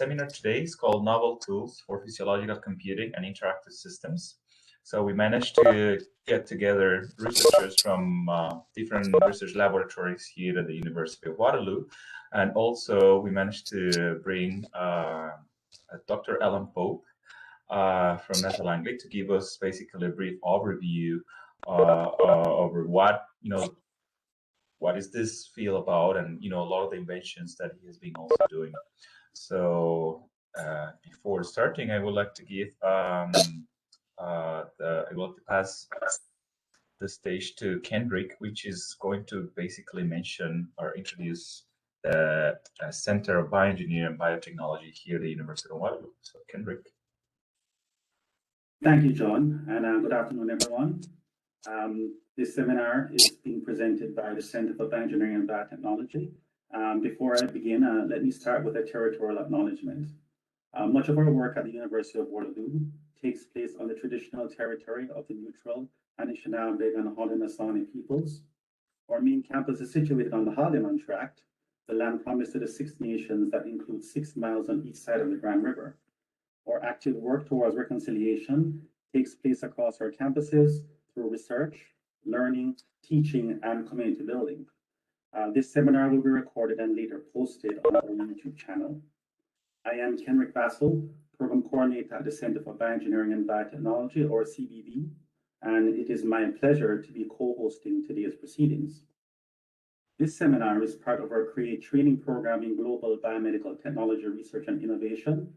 seminar today is called Novel Tools for Physiological Computing and Interactive Systems. So we managed to get together researchers from different research laboratories here at the University of Waterloo. And also we managed to bring Dr. Alan Pope from NASA Langley to give us basically a brief overview over what is this field about, and a lot of the inventions that he has been also doing. So before starting, I would like to give I will pass the stage to Kendrick, which is going to basically mention or introduce the Center of Bioengineering and Biotechnology here at the University of Waterloo. So Kendrick. Thank you, John, and good afternoon, everyone. This seminar is being presented by the Center for Bioengineering and Biotechnology. Before I begin, let me start with a territorial acknowledgement. Much of our work at the University of Waterloo takes place on the traditional territory of the neutral Anishinaabe and Haudenosaunee peoples. Our main campus is situated on the Haldimand Tract, the land promised to the Six Nations that includes 6 miles on each side of the Grand River. Our active work towards reconciliation takes place across our campuses through research, learning, teaching, and community building. This seminar will be recorded and later posted on our YouTube channel. I am Kenrick Bassel, Program Coordinator at the Center for Bioengineering and Biotechnology, or CBB, and it is my pleasure to be co-hosting today's proceedings. This seminar is part of our CREATE training program in global biomedical technology research and innovation.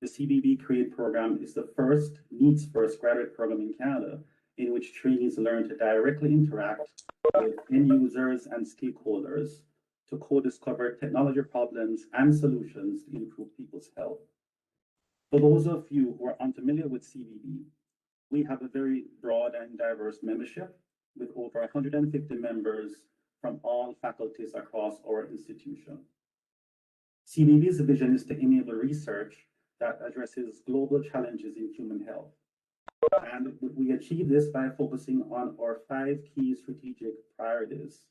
The CBB CREATE program is the first needs-first graduate program in Canada in which trainees learn to directly interact with end users and stakeholders to co-discover technology problems and solutions to improve people's health. For those of you who are unfamiliar with CBB, we have a very broad and diverse membership with over 150 members from all faculties across our institution. CBB's vision is to enable research that addresses global challenges in human health. And we achieve this by focusing on our 5 key strategic priorities,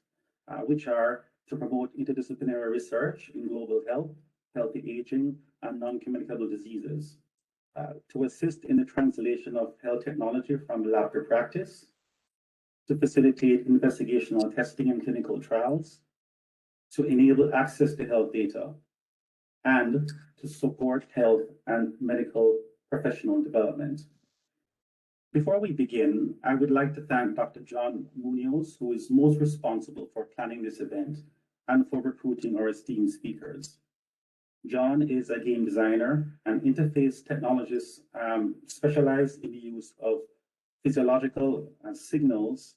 which are to promote interdisciplinary research in global health, healthy aging, and non-communicable diseases, to assist in the translation of health technology from lab to practice, to facilitate investigational testing and clinical trials, to enable access to health data, and to support health and medical professional development. Before we begin, I would like to thank Dr. John Munoz, who is most responsible for planning this event and for recruiting our esteemed speakers. John is a game designer and interface technologist specialized in the use of physiological signals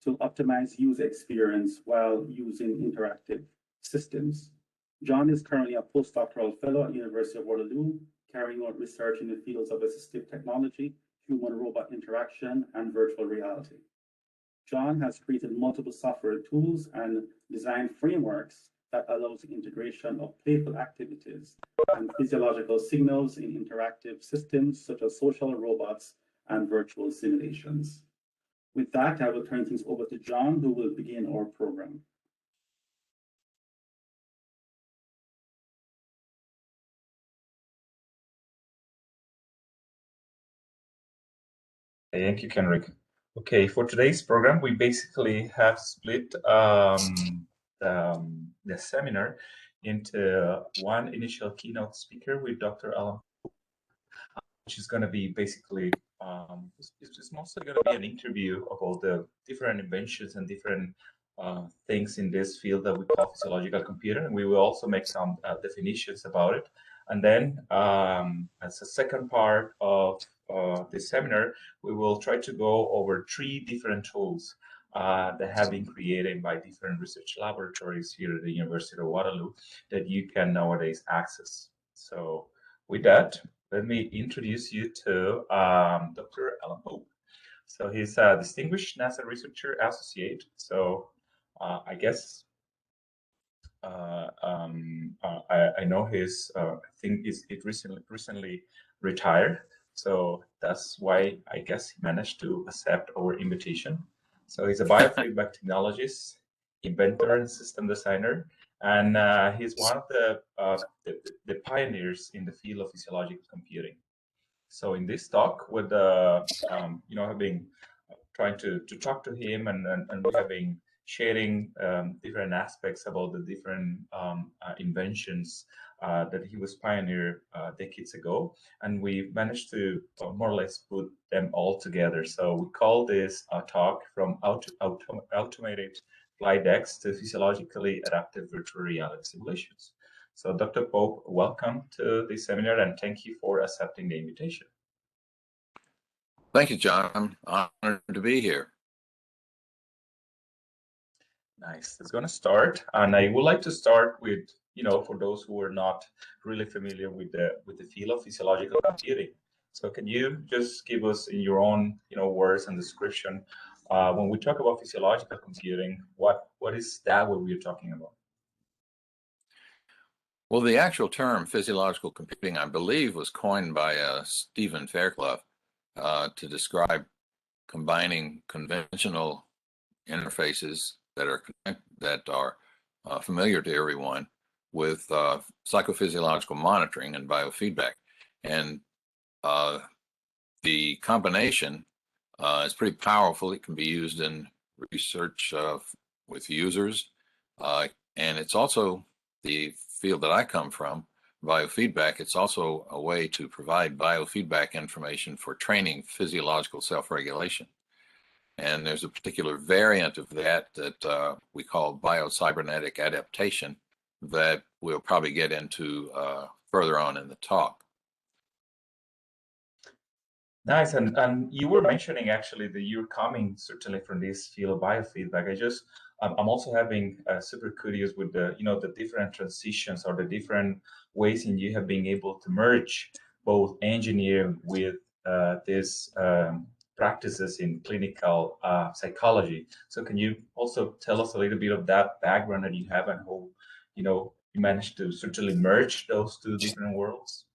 to optimize user experience while using interactive systems. John is currently a postdoctoral fellow at University of Waterloo, carrying out research in the fields of assistive technology, human-robot interaction, and virtual reality. John has created multiple software tools and design frameworks that allows the integration of playful activities and physiological signals in interactive systems such as social robots and virtual simulations. With that, I will turn things over to John, who will begin our program. Thank you, Kenrick. Okay, for today's program, we basically have split the seminar into one initial keynote speaker with Dr. Alan, which is going to be basically, it's mostly going to be an interview of all the different inventions and different things in this field that we call physiological computing. And we will also make some definitions about it. And then as a second part of this seminar, we will try to go over 3 different tools that have been created by different research laboratories here at the University of Waterloo that you can nowadays access. So with that, let me introduce you to Dr. Alan Pope. So he's a distinguished NASA researcher associate. So I guess I know his, I think it recently retired. So that's why I guess he managed to accept our invitation. So he's a biofeedback technologist, inventor, and system designer, and he's one of the pioneers in the field of physiological computing. So in this talk, with have been trying to talk to him, and we have been sharing different aspects about the different inventions that he was pioneer decades ago, and we managed to more or less put them all together. So we call this talk from automated flight decks to physiologically adaptive virtual reality simulations. So Dr. Pope, welcome to this seminar, and thank you for accepting the invitation. Thank you, John. I'm honored to be here. Nice. It's going to start, and I would like to start with, for those who are not really familiar with the field of physiological computing. So can you just give us, in your own, words and description, when we talk about physiological computing, what is that what we're talking about? Well, the actual term physiological computing, I believe, was coined by Stephen Fairclough to describe combining conventional interfaces that are familiar to everyone with psychophysiological monitoring and biofeedback. And the combination is pretty powerful. It can be used in research with users, and it's also the field that I come from, biofeedback. It's also a way to provide biofeedback information for training physiological self-regulation. And there's a particular variant of that we call Biocybernetic adaptation that we'll probably get into further on in the talk. Nice, and you were mentioning actually that you're coming certainly from this field of biofeedback. I'm also having super curious with the different transitions or the different ways in you have been able to merge both engineering with this practices in clinical psychology. So can you also tell us a little bit of that background that you have and how, you managed to certainly merge those two different worlds?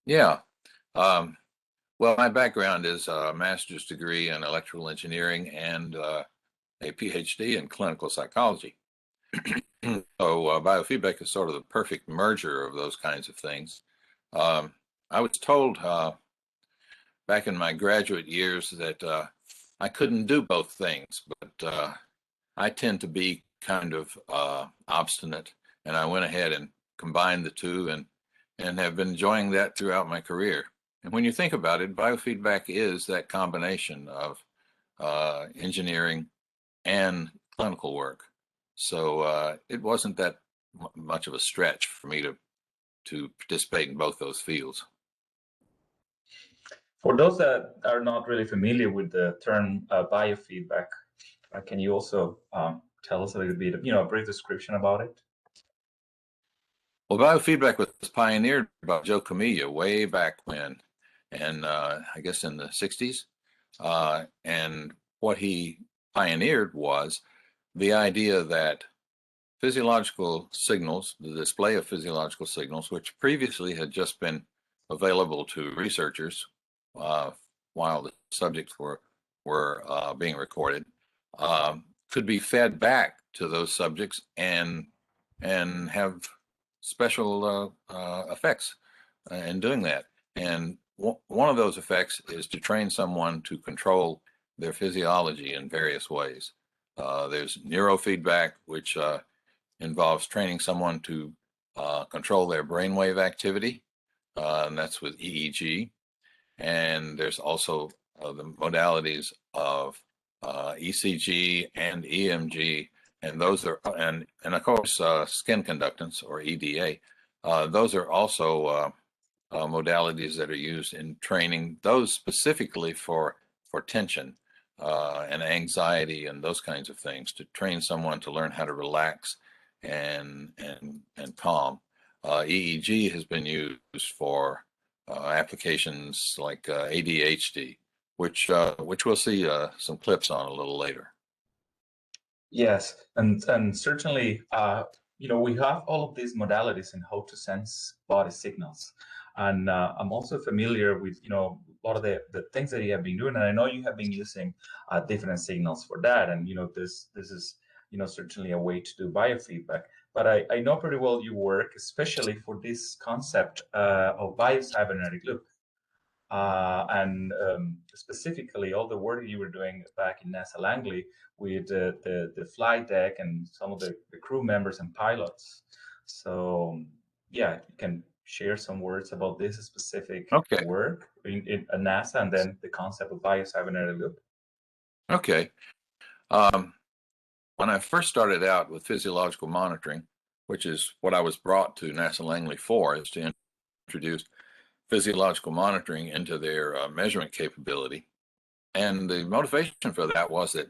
Yeah. Well, my background is a master's degree in electrical engineering and a PhD in clinical psychology. So biofeedback is sort of the perfect merger of those kinds of things. I was told back in my graduate years that I couldn't do both things, but I tend to be kind of obstinate, and I went ahead and combined the two and have been enjoying that throughout my career. And when you think about it, biofeedback is that combination of engineering and clinical work. So it wasn't that much of a stretch for me to participate in both those fields. For those that are not really familiar with the term biofeedback, can you also tell us a little bit, a brief description about it? Well, biofeedback was pioneered by Joe Camilla way back when, and I guess in the 60s. And what he pioneered was the idea that physiological signals, the display of physiological signals, which previously had just been available to researchers while the subjects were being recorded, could be fed back to those subjects and have special effects in doing that. And one of those effects is to train someone to control their physiology in various ways. There's neurofeedback, which involves training someone to control their brainwave activity, and that's with EEG. And there's also the modalities of ECG and EMG, and those are, and of course, skin conductance, or EDA. Those are also modalities that are used in training, those specifically for tension and anxiety and those kinds of things, to train someone to learn how to relax and calm. EEG has been used for applications like ADHD, which we'll see some clips on a little later. Yes, and certainly, we have all of these modalities in how to sense body signals, and I'm also familiar with a lot of the things that you have been doing, and I know you have been using different signals for that, and this is certainly a way to do biofeedback. But I know pretty well your work, especially for this concept of biocybernetic loop. And specifically all the work you were doing back in NASA Langley with the flight deck and some of the crew members and pilots. So yeah, you can share some words about this specific work in NASA and then the concept of biocybernetic loop. Okay. When I first started out with physiological monitoring, which is what I was brought to NASA Langley for, is to introduce physiological monitoring into their measurement capability. And the motivation for that was that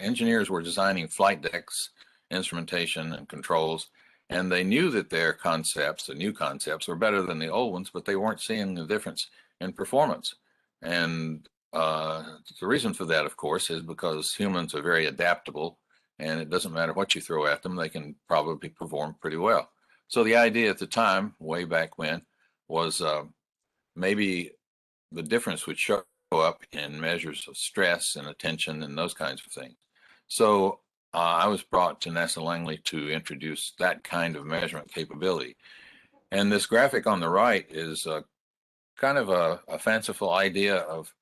engineers were designing flight decks, instrumentation, and controls, and they knew that their concepts, the new concepts, were better than the old ones, but they weren't seeing the difference in performance. And the reason for that, of course, is because humans are very adaptable, and it doesn't matter what you throw at them, they can probably perform pretty well. So the idea at the time, way back when, was maybe the difference would show up in measures of stress and attention and those kinds of things. So I was brought to NASA Langley to introduce that kind of measurement capability. And this graphic on the right is kind of a fanciful idea of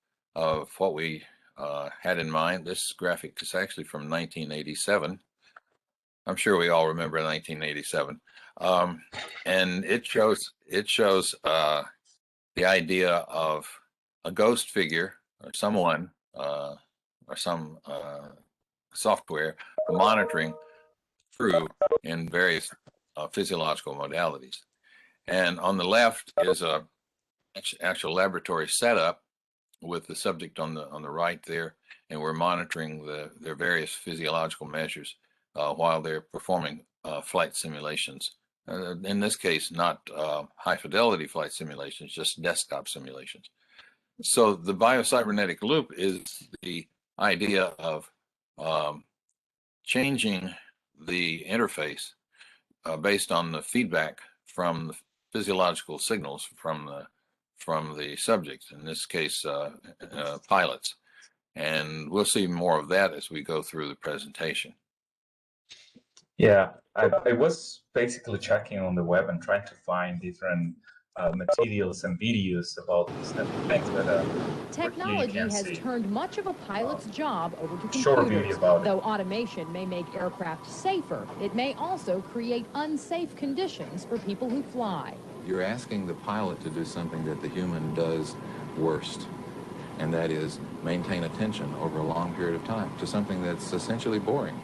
what we had in mind. This graphic is actually from 1987. I'm sure we all remember 1987. And it shows the idea of a ghost figure or someone or some software monitoring through in various physiological modalities. And on the left is a actual laboratory setup with the subject on the right there, and we're monitoring their various physiological measures while they're performing flight simulations. In this case, not high fidelity flight simulations, just desktop simulations. So the biocybernetic loop is the idea of changing the interface based on the feedback from the physiological signals from the subjects, in this case pilots. And we'll see more of that as we go through the presentation. Yeah, I was basically checking on the web and trying to find different materials and videos about this type of things, but technology has turned much of a pilot's job over to short computers. video about Though automation may make aircraft safer, it may also create unsafe conditions for people who fly. You're asking the pilot to do something that the human does worst, and that is maintain attention over a long period of time to something that's essentially boring.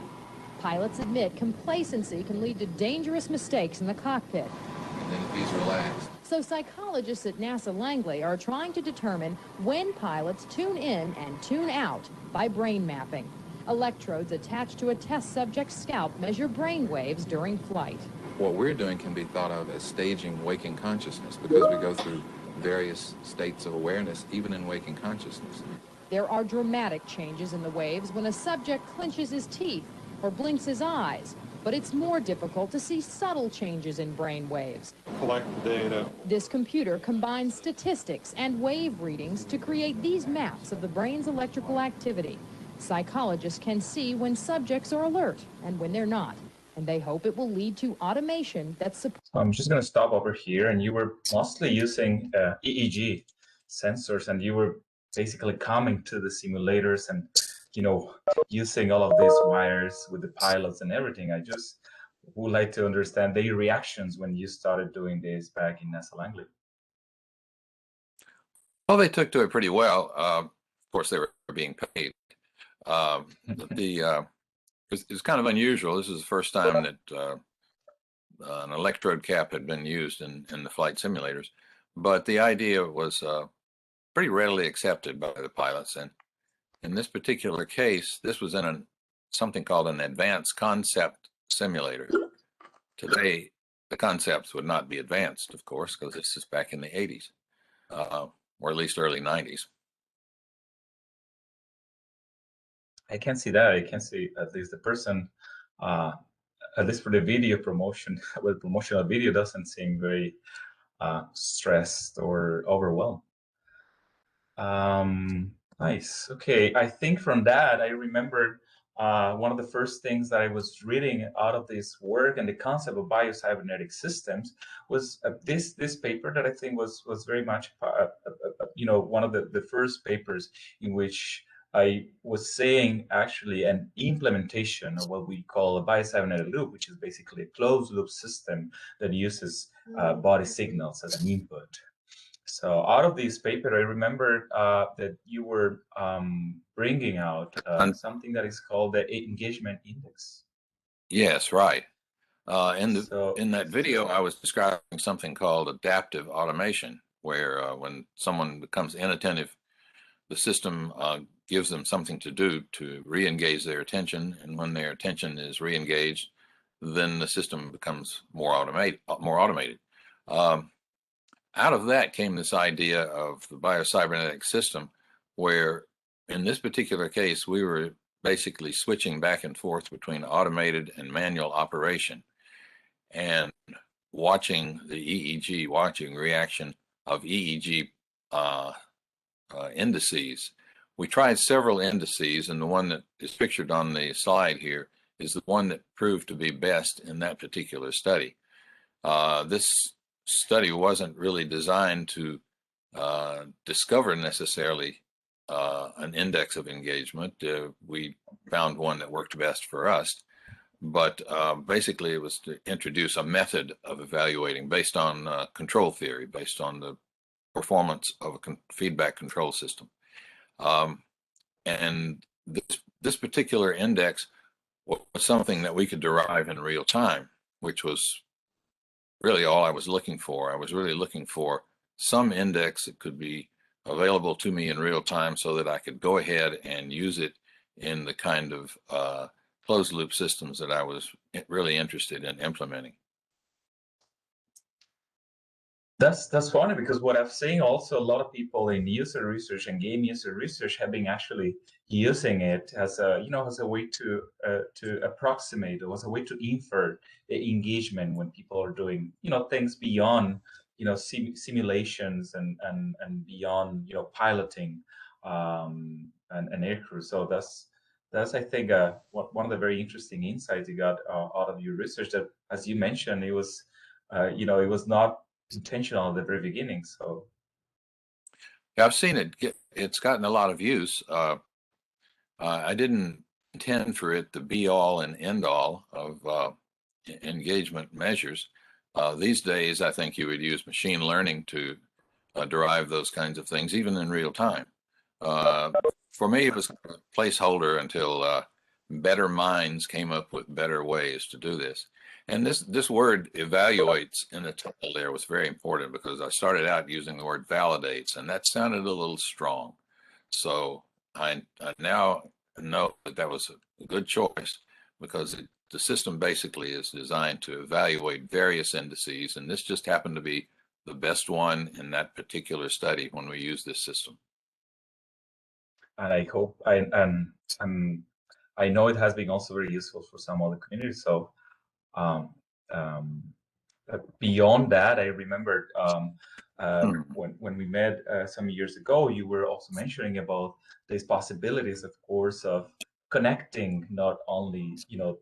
Pilots admit complacency can lead to dangerous mistakes in the cockpit. And then if he's relaxed. So psychologists at NASA Langley are trying to determine when pilots tune in and tune out by brain mapping. Electrodes attached to a test subject's scalp measure brain waves during flight. What we're doing can be thought of as staging waking consciousness, because we go through various states of awareness, even in waking consciousness. There are dramatic changes in the waves when a subject clenches his teeth or blinks his eyes, but it's more difficult to see subtle changes in brain waves. Collect data. This computer combines statistics and wave readings to create these maps of the brain's electrical activity. Psychologists can see when subjects are alert and when they're not, and they hope it will lead to automation that supports. I'm just going to stop over here, and you were mostly using EEG sensors, and you were basically coming to the simulators and using all of these wires with the pilots and everything. I just would like to understand their reactions when you started doing this back in NASA Langley. Well, they took to it pretty well. Of course, they were being paid. It's kind of unusual. This is the first time that an electrode cap had been used in the flight simulators, but the idea was pretty readily accepted by the pilots. And in this particular case, this was in something called an advanced concept simulator. Today, the concepts would not be advanced, of course, because this is back in the 80s, or at least early 90s. I can see that. I can see at least the person, at least for the video promotion, with promotional video, doesn't seem very stressed or overwhelmed. Nice. Okay. I think from that, I remember one of the first things that I was reading out of this work and the concept of biocybernetic systems was this paper that I think was very much one of the first papers in which I was saying actually an implementation of what we call a biocybernetic loop, which is basically a closed loop system that uses body signals as an input. So out of this paper, I remember that you were bringing out something that is called the engagement index. Yes, right. In that video, I was describing something called adaptive automation, where when someone becomes inattentive, the system gives them something to do to re-engage their attention, and when their attention is re-engaged, then the system becomes more automated. Out of that came this idea of the biocybernetic system, where in this particular case, we were basically switching back and forth between automated and manual operation and watching the EEG, watching reaction of EEG indices. We tried several indices, and the one that is pictured on the slide here is the one that proved to be best in that particular study. This study wasn't really designed to discover necessarily an index of engagement. We found one that worked best for us, but basically it was to introduce a method of evaluating based on control theory, based on the performance of a feedback control system. And this particular index was something that we could derive in real time, which was really all I was looking for. I was really looking for some index that could be available to me in real time so that I could go ahead and use it in the kind of closed loop systems that I was really interested in implementing. That's funny, because what I've seen also a lot of people in user research and game user research have been actually using it as a as a way to approximate, or as a way to infer the engagement when people are doing things beyond simulations and beyond piloting and aircrew. So that's I think one of the very interesting insights you got out of your research, that, as you mentioned, it was it was not intentional at the very beginning. So yeah, I've seen it it's gotten a lot of use. I didn't intend for it to be all and end all of engagement measures. These days, I think you would use machine learning to derive those kinds of things, even in real time. For me, it was a placeholder until better minds came up with better ways to do this. And this word evaluates in the title there was very important, because I started out using the word validates, and that sounded a little strong. So I now know that was a good choice, because the system basically is designed to evaluate various indices, and this just happened to be the best one in that particular study when we use this system. And I hope I know it has been also very useful for some other communities. So beyond that, I remembered when we met some years ago, you were also mentioning about these possibilities, of course, of connecting not only the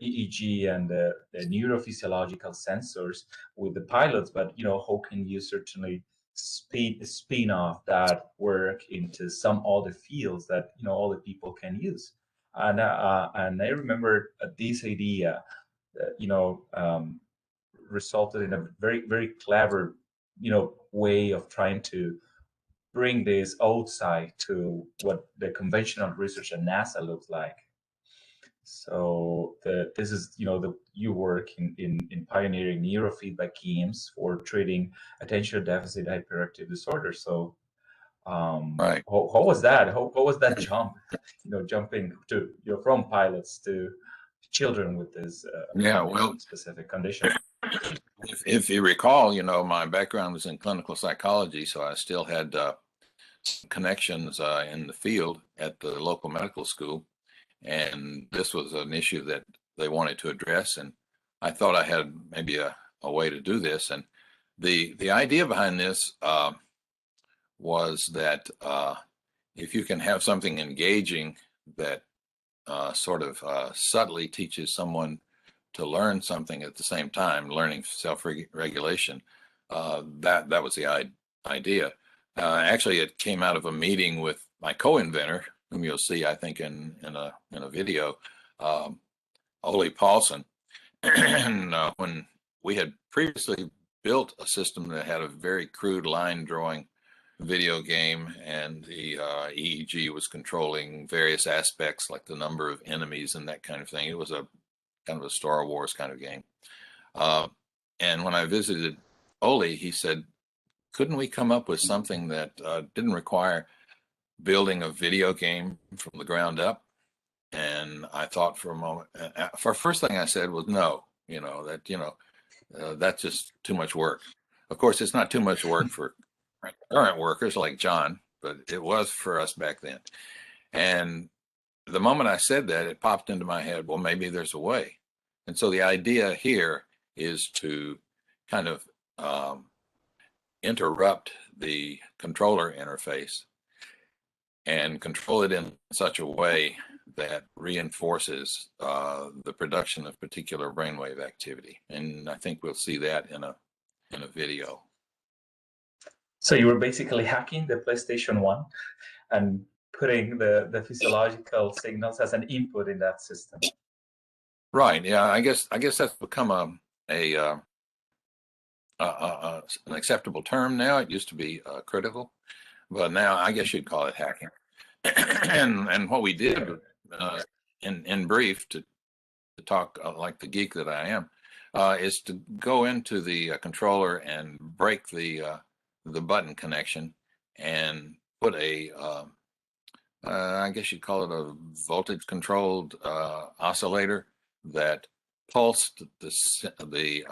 EEG and the neurophysiological sensors with the pilots, but how can you certainly spin off that work into some other fields that all the people can use. And I remember this idea that resulted in a very, very clever way of trying to bring this outside to what the conventional research at NASA looks like. So this is you work in pioneering neurofeedback games for treating attention deficit hyperactive disorder. So right. How was that? How was that jump? Jumping to from pilots to children with this specific condition. If you recall, my background was in clinical psychology, so I still had connections in the field at the local medical school, and this was an issue that they wanted to address, and I thought I had maybe a way to do this. And the idea behind this was that if you can have something engaging that sort of subtly teaches someone to learn something at the same time, learning self-regulation. That was the idea. Actually, it came out of a meeting with my co-inventor, whom you'll see, I think, in a video, Ole Paulson. And when we had previously built a system that had a very crude line drawing video game, and the EEG was controlling various aspects like the number of enemies and that kind of thing. It was a kind of a Star Wars kind of game. And when I visited Ole, he said, couldn't we come up with something that didn't require building a video game from the ground up? And I thought for a moment, for first thing I said was no, that's just too much work. Of course, it's not too much work for current workers like John, but it was for us back then. And the moment I said that, it popped into my head, well, maybe there's a way. And so the idea here is to kind of interrupt the controller interface and control it in such a way that reinforces the production of particular brainwave activity. And I think we'll see that in a video. So you were basically hacking the PlayStation 1 and putting the physiological signals as an input in that system. Right. Yeah. I guess that's become an acceptable term now. It used to be critical, but now I guess you'd call it hacking. and what we did, in brief, to talk like the geek that I am, is to go into the controller and break the button connection and put a I guess you'd call it a voltage controlled oscillator that pulsed the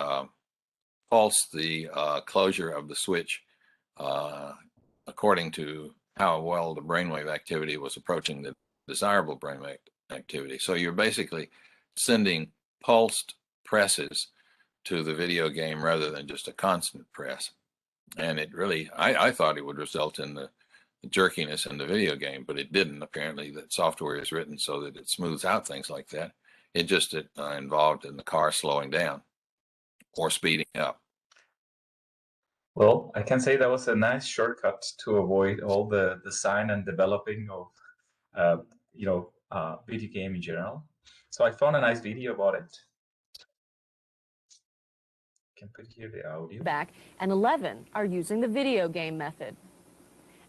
closure of the switch according to how well the brainwave activity was approaching the desirable brainwave activity. So you're basically sending pulsed presses to the video game rather than just a constant press. And it really, I thought it would result in the jerkiness in the video game, but it didn't. Apparently, that software is written so that it smooths out things like that. It just involved in the car slowing down or speeding up. Well, I can say that was a nice shortcut to avoid all the design and developing of, video game in general. So I found a nice video about it. Can put here the audio. And 11 are using the video game method.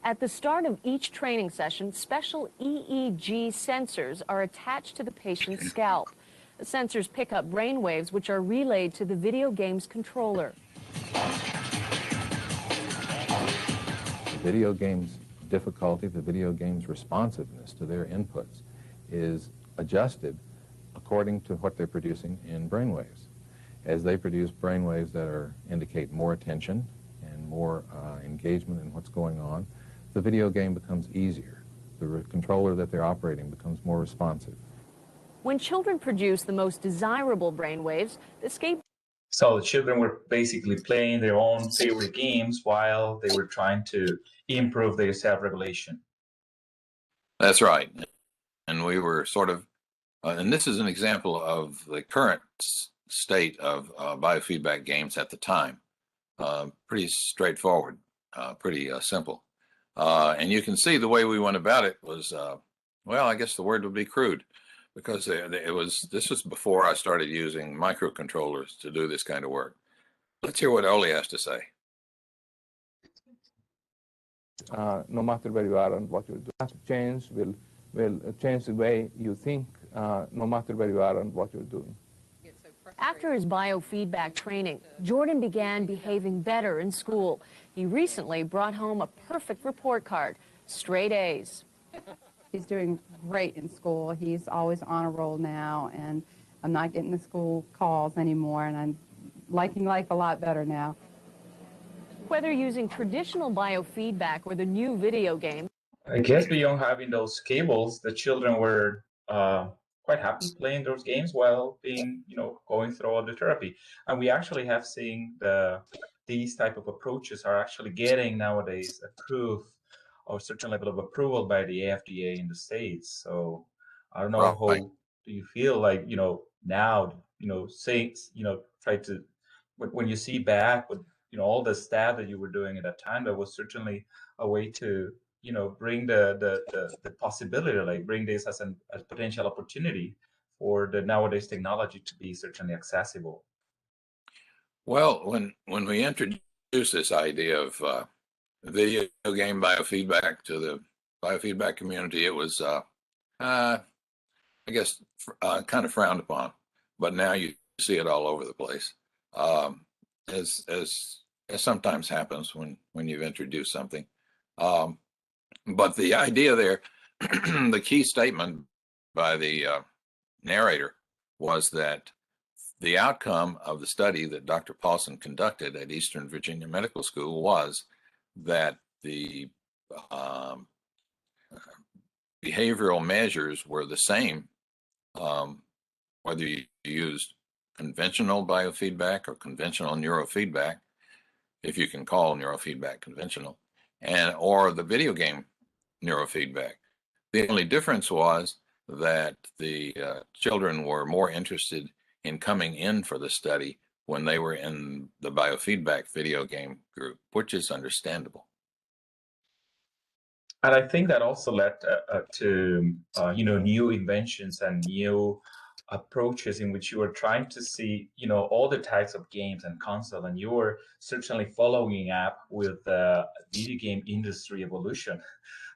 At the start of each training session, special EEG sensors are attached to the patient's scalp. The sensors pick up brain waves which are relayed to the video game's controller. The video game's difficulty, the video game's responsiveness to their inputs is adjusted according to what they're producing in brain waves. As they produce brain waves that indicate more attention and more engagement in what's going on, the video game becomes easier. The controller that they're operating becomes more responsive. When children produce the most desirable brain waves, So the children were basically playing their own favorite games while they were trying to improve their self-regulation. That's right. And we were sort of, and this is an example of the current state of biofeedback games at the time. Pretty straightforward, pretty simple. And you can see the way we went about it was, well, I guess the word would be crude, because this was before I started using microcontrollers to do this kind of work. Let's hear what Ole has to say. No matter where you are and what you do, that change will change the way you think, no matter where you are and what you're doing. After his biofeedback training, Jordan began behaving better in school. He recently brought home a perfect report card, straight A's. He's doing great in school. He's always on a roll now, and I'm not getting the school calls anymore, and I'm liking life a lot better now. Whether using traditional biofeedback or the new video game, I guess beyond having those cables, the children were quite happy playing those games while being, going through all the therapy. And we actually have seen these type of approaches are actually getting nowadays approved or a certain level of approval by the FDA in the States. So I don't know Right. how do you feel like, now, say, try to, when you see back with, all the stuff that you were doing at that time, that was certainly a way to, bring the possibility, like bring this as a potential opportunity for the nowadays technology to be certainly accessible. Well, when we introduced this idea of video game biofeedback to the biofeedback community, it was, I guess, kind of frowned upon. But now you see it all over the place, as sometimes happens when you've introduced something. But the idea there, the key statement by the narrator was that the outcome of the study that Dr. Paulson conducted at Eastern Virginia Medical School was that the behavioral measures were the same, whether you used conventional biofeedback or conventional neurofeedback, if you can call neurofeedback conventional, or the video game neurofeedback. The only difference was that the children were more interested in coming in for the study when they were in the biofeedback video game group, which is understandable. And I think that also led to new inventions and new approaches in which you were trying to see all the types of games and console, and you were certainly following up with the video game industry evolution.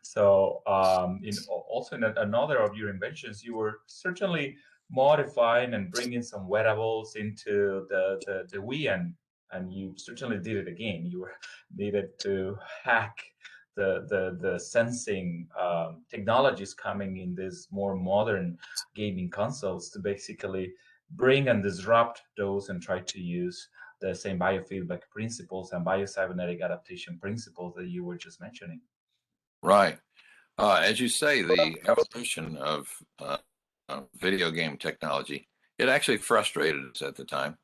So also in another of your inventions, you were certainly modifying and bringing some wearables into the Wii, and you certainly did it again. You were needed to hack the sensing technologies coming in these more modern gaming consoles to basically bring and disrupt those and try to use the same biofeedback principles and biocybernetic adaptation principles that you were just mentioning. Right. As you say, the evolution of video game technology, it actually frustrated us at the time.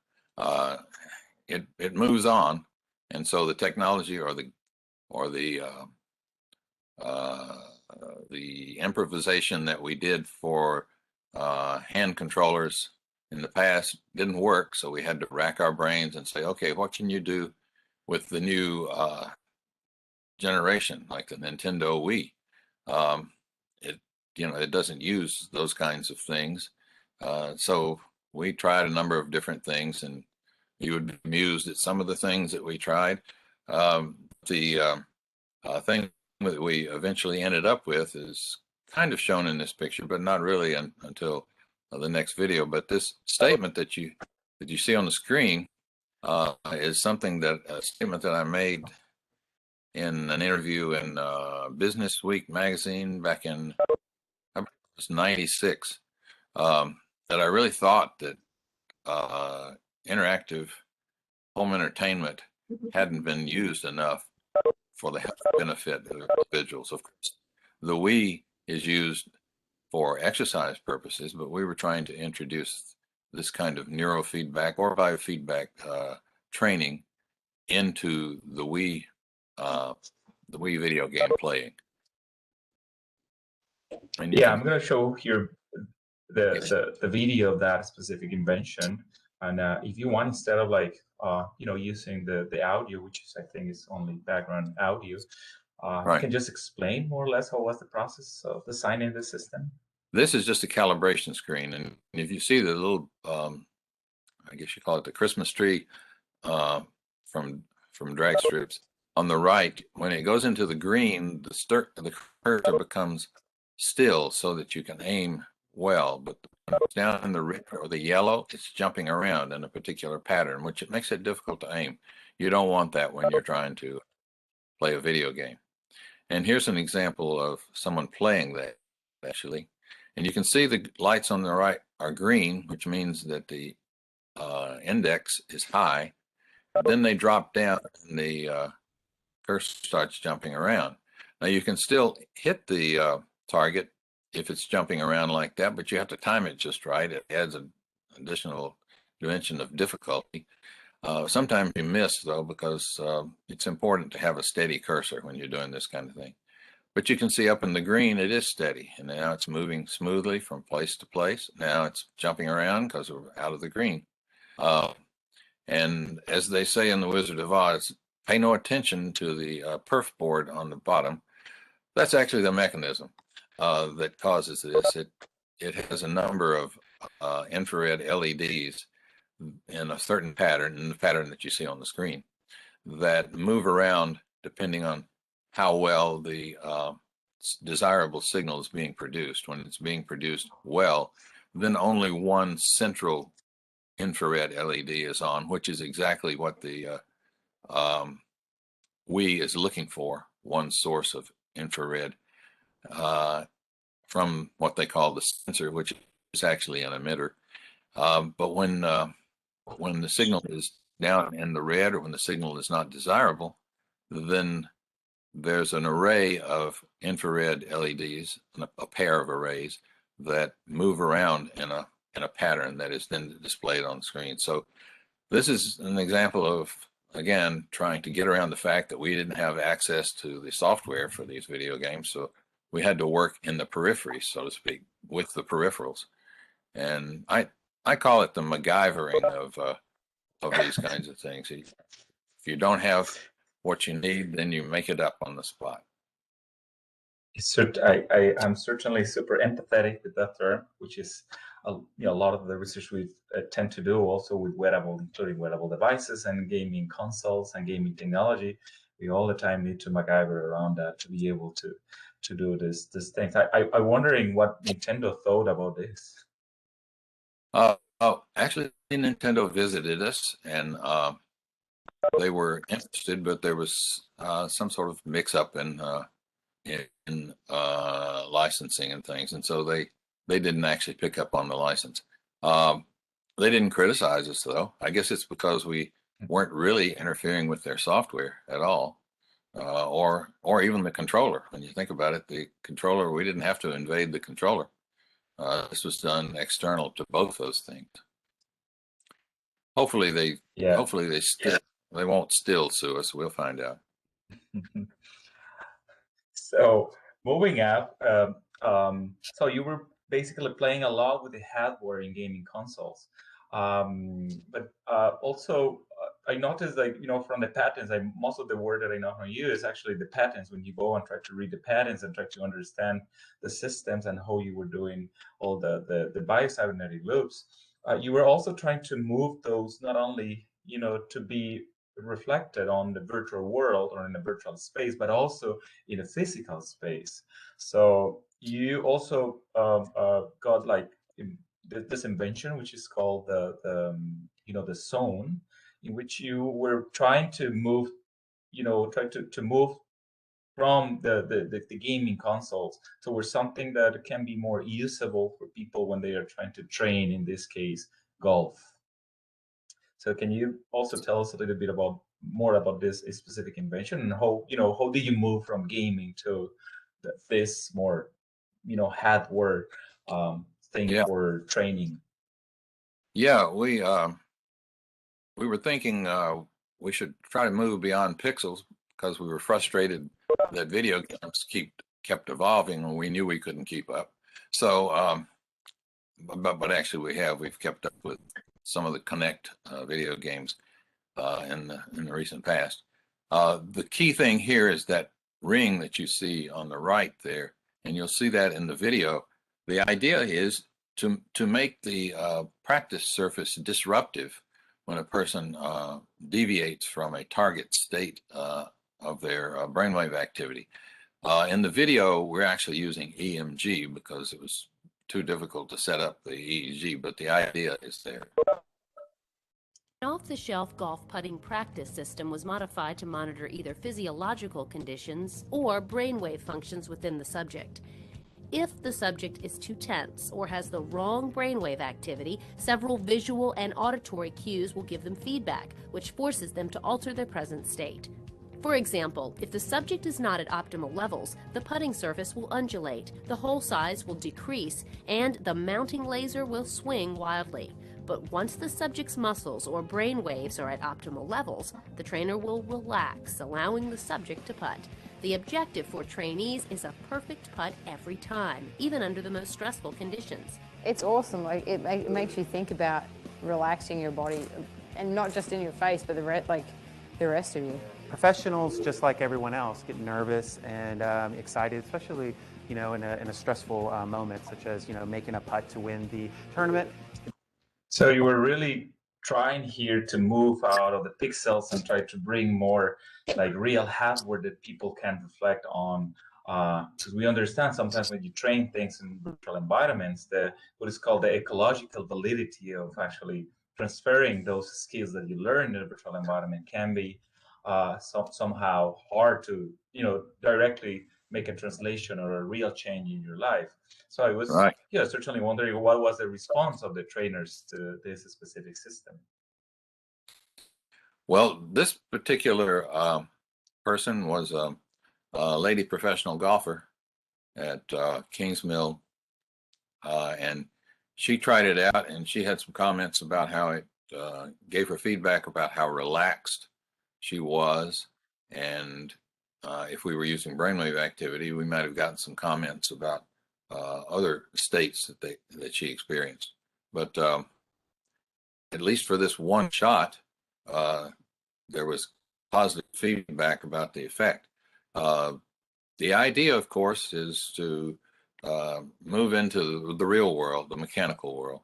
It moves on, and so the technology or the improvisation that we did for hand controllers in the past didn't work, so we had to rack our brains and say, okay, what can you do with the new generation, like the Nintendo Wii? It doesn't use those kinds of things, so we tried a number of different things, and you would be amused at some of the things that we tried. The thing that we eventually ended up with is kind of shown in this picture, but not really until the next video. But this statement that you see on the screen is a statement that I made in an interview in Business Week magazine back in 96, that I really thought that interactive home entertainment hadn't been used enough for the health benefit of individuals. Of course, the Wii is used for exercise purposes, but we were trying to introduce this kind of neurofeedback or biofeedback training into the Wii video game playing. Yeah, I'm going to show here the video of that specific invention, and if you want, instead of using the audio, which is, I think is only background audio, right. You can just explain more or less how was the process of designing the system. This is just a calibration screen, and if you see the little, I guess you call it the Christmas tree from drag strips on the right, when it goes into the green, the cursor becomes still so that you can aim well, but down in the red or the yellow, it's jumping around in a particular pattern, which it makes it difficult to aim. You don't want that when you're trying to play a video game. And here's an example of someone playing that, actually. And you can see the lights on the right are green, which means that the index is high. Then they drop down and the cursor starts jumping around. Now you can still hit the target if it's jumping around like that, but you have to time it just right. It adds an additional dimension of difficulty. Sometimes you miss, though, because it's important to have a steady cursor when you're doing this kind of thing. But you can see up in the green, it is steady. And now it's moving smoothly from place to place. Now it's jumping around because we're out of the green. And as they say in The Wizard of Oz, pay no attention to the perf board on the bottom. That's actually the mechanism that causes this. It has a number of infrared LEDs in a certain pattern, in the pattern that you see on the screen, that move around depending on how well the desirable signal is being produced. When it's being produced well, then only one central infrared LED is on, which is exactly what the WE is looking for, one source of infrared from what they call the sensor, which is actually an emitter. But when the signal is down in the red, or when the signal is not desirable, then there's an array of infrared LEDs, a pair of arrays that move around in a pattern that is then displayed on the screen. So this is an example of, again, trying to get around the fact that we didn't have access to the software for these video games. So we had to work in the periphery, so to speak, with the peripherals. And I call it the Macgyvering of these kinds of things. If you don't have what you need, then you make it up on the spot. I'm certainly super empathetic with that term, which is a lot of the research we tend to do also with wearable, including wearable devices and gaming consoles and gaming technology. We all the time need to MacGyver around that to be able to do this things. I'm wondering what Nintendo thought about this. Actually, Nintendo visited us, and they were interested, but there was some sort of mix-up in licensing and things, and so they didn't actually pick up on the license. They didn't criticize us, though. I guess it's because we weren't really interfering with their software at all, or even the controller. When you think about it, the controller, we didn't have to invade the controller. This was done external to both those things. Hopefully they won't still sue us. We'll find out. So moving up, so you were basically playing a lot with the hardware in gaming consoles, but also I noticed that from the patents, most of the word that I know how to use is actually the patents. When you go and try to read the patents and try to understand the systems and how you were doing all the biocybernetic loops, you were also trying to move those not only to be reflected on the virtual world or in the virtual space, but also in a physical space. So you also got like this invention, which is called the zone, in which you were trying to move, to move from the gaming consoles towards something that can be more usable for people when they are trying to train, in this case, golf. So can you also tell us a little bit more about this specific invention, and how did you move from gaming to this more hardware thing for training? Yeah, we were thinking we should try to move beyond pixels, because we were frustrated that video games kept evolving and we knew we couldn't keep up. So, but actually we've kept up with some of the Connect video games in the recent past. The key thing here is that ring that you see on the right there, and you'll see that in the video. The idea is to make the practice surface disruptive when a person deviates from a target state of their brainwave activity. In the video, we're actually using EMG because it was too difficult to set up the EEG, but the idea is there. An off-the-shelf golf putting practice system was modified to monitor either physiological conditions or brainwave functions within the subject. If the subject is too tense or has the wrong brainwave activity, several visual and auditory cues will give them feedback, which forces them to alter their present state. For example, if the subject is not at optimal levels, the putting surface will undulate, the hole size will decrease, and the mounting laser will swing wildly. But once the subject's muscles or brain waves are at optimal levels, the trainer will relax, allowing the subject to putt. The objective for trainees is a perfect putt every time, even under the most stressful conditions. It's awesome. Like it makes you think about relaxing your body, and not just in your face, but the rest of you. Professionals, just like everyone else, get nervous and excited, especially in a stressful moment, such as making a putt to win the tournament. So you were really trying here to move out of the pixels and try to bring more like real hardware that people can reflect on. Because we understand sometimes when you train things in virtual environments, what is called the ecological validity of actually transferring those skills that you learn in a virtual environment can be somehow hard to directly make a translation or a real change in your life. So I was certainly wondering what was the response of the trainers to this specific system. Well, this particular person was a lady professional golfer at Kingsmill, and she tried it out, and she had some comments about how it gave her feedback about how relaxed she was, and if we were using brainwave activity, we might have gotten some comments about other states that she experienced. But at least for this one shot, there was positive feedback about the effect. The idea, of course, is to move into the real world, the mechanical world.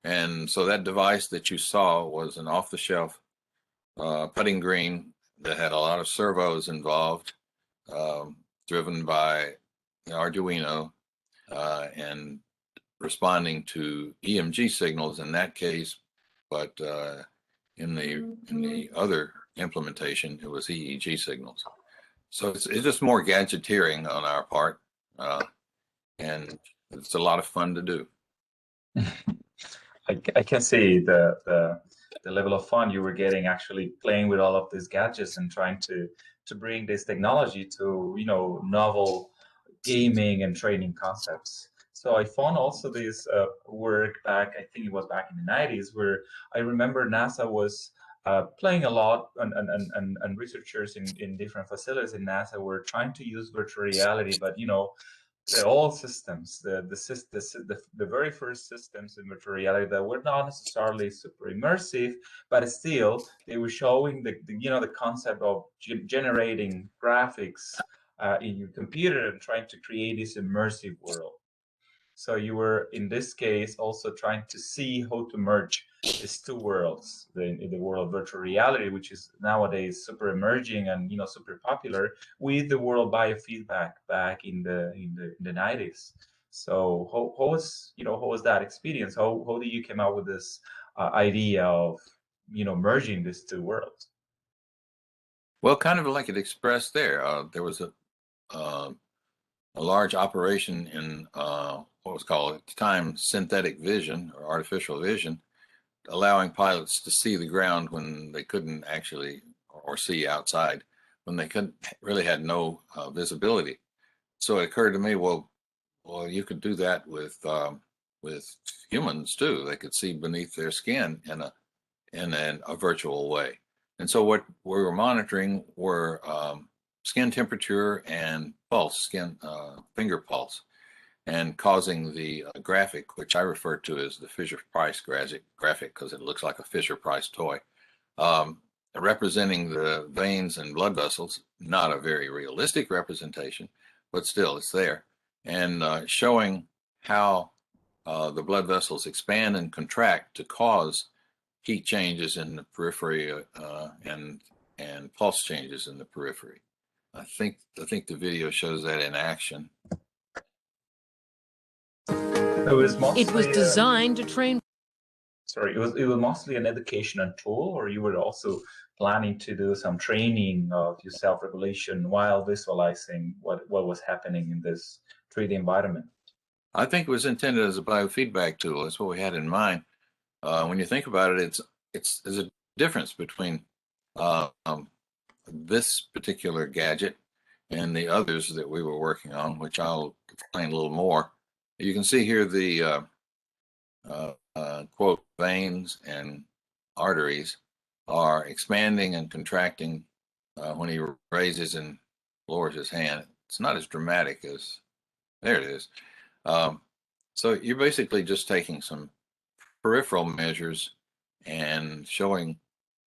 And so that device that you saw was an off-the-shelf putting green that had a lot of servos involved, driven by Arduino and responding to EMG signals in that case, but in the other implementation, it was EEG signals. So it's just more gadgeteering on our part, and it's a lot of fun to do. I can see the level of fun you were getting actually playing with all of these gadgets and trying to bring this technology to novel gaming and training concepts. So I found also this work back, I think it was back in the 90s, where I remember NASA was playing a lot, and researchers in different facilities in NASA were trying to use virtual reality, but the old systems, the very first systems in virtual reality that were not necessarily super immersive, but still they were showing the concept of generating graphics in your computer and trying to create this immersive world. So you were, in this case, also trying to see how to merge these two worlds, in the world of virtual reality, which is nowadays super emerging and super popular, with the world biofeedback back in the 90s. So how was that experience? How did you come out with this idea of merging these two worlds? Well, kind of like it expressed there. There was a large operation in what was called at the time synthetic vision or artificial vision, allowing pilots to see the ground when they couldn't actually, or see outside when they really had no visibility. So it occurred to me, well, you could do that with humans too. They could see beneath their skin in a virtual way. And so what we were monitoring were skin temperature and pulse, finger pulse, and causing the graphic, which I refer to as the Fisher-Price graphic because it looks like a Fisher-Price toy, representing the veins and blood vessels, not a very realistic representation, but still it's there, and showing how the blood vessels expand and contract to cause heat changes in the periphery and pulse changes in the periphery. I think the video shows that in action. It was designed to train. Sorry, it was mostly an educational tool, or you were also planning to do some training of your self-regulation while visualizing what was happening in this 3D environment? I think it was intended as a biofeedback tool. That's what we had in mind. When you think about it, there's a difference between this particular gadget and the others that we were working on, which I'll explain a little more. You can see here the quote, veins and arteries are expanding and contracting when he raises and lowers his hand. It's not as dramatic as, there it is. So you're basically just taking some peripheral measures and showing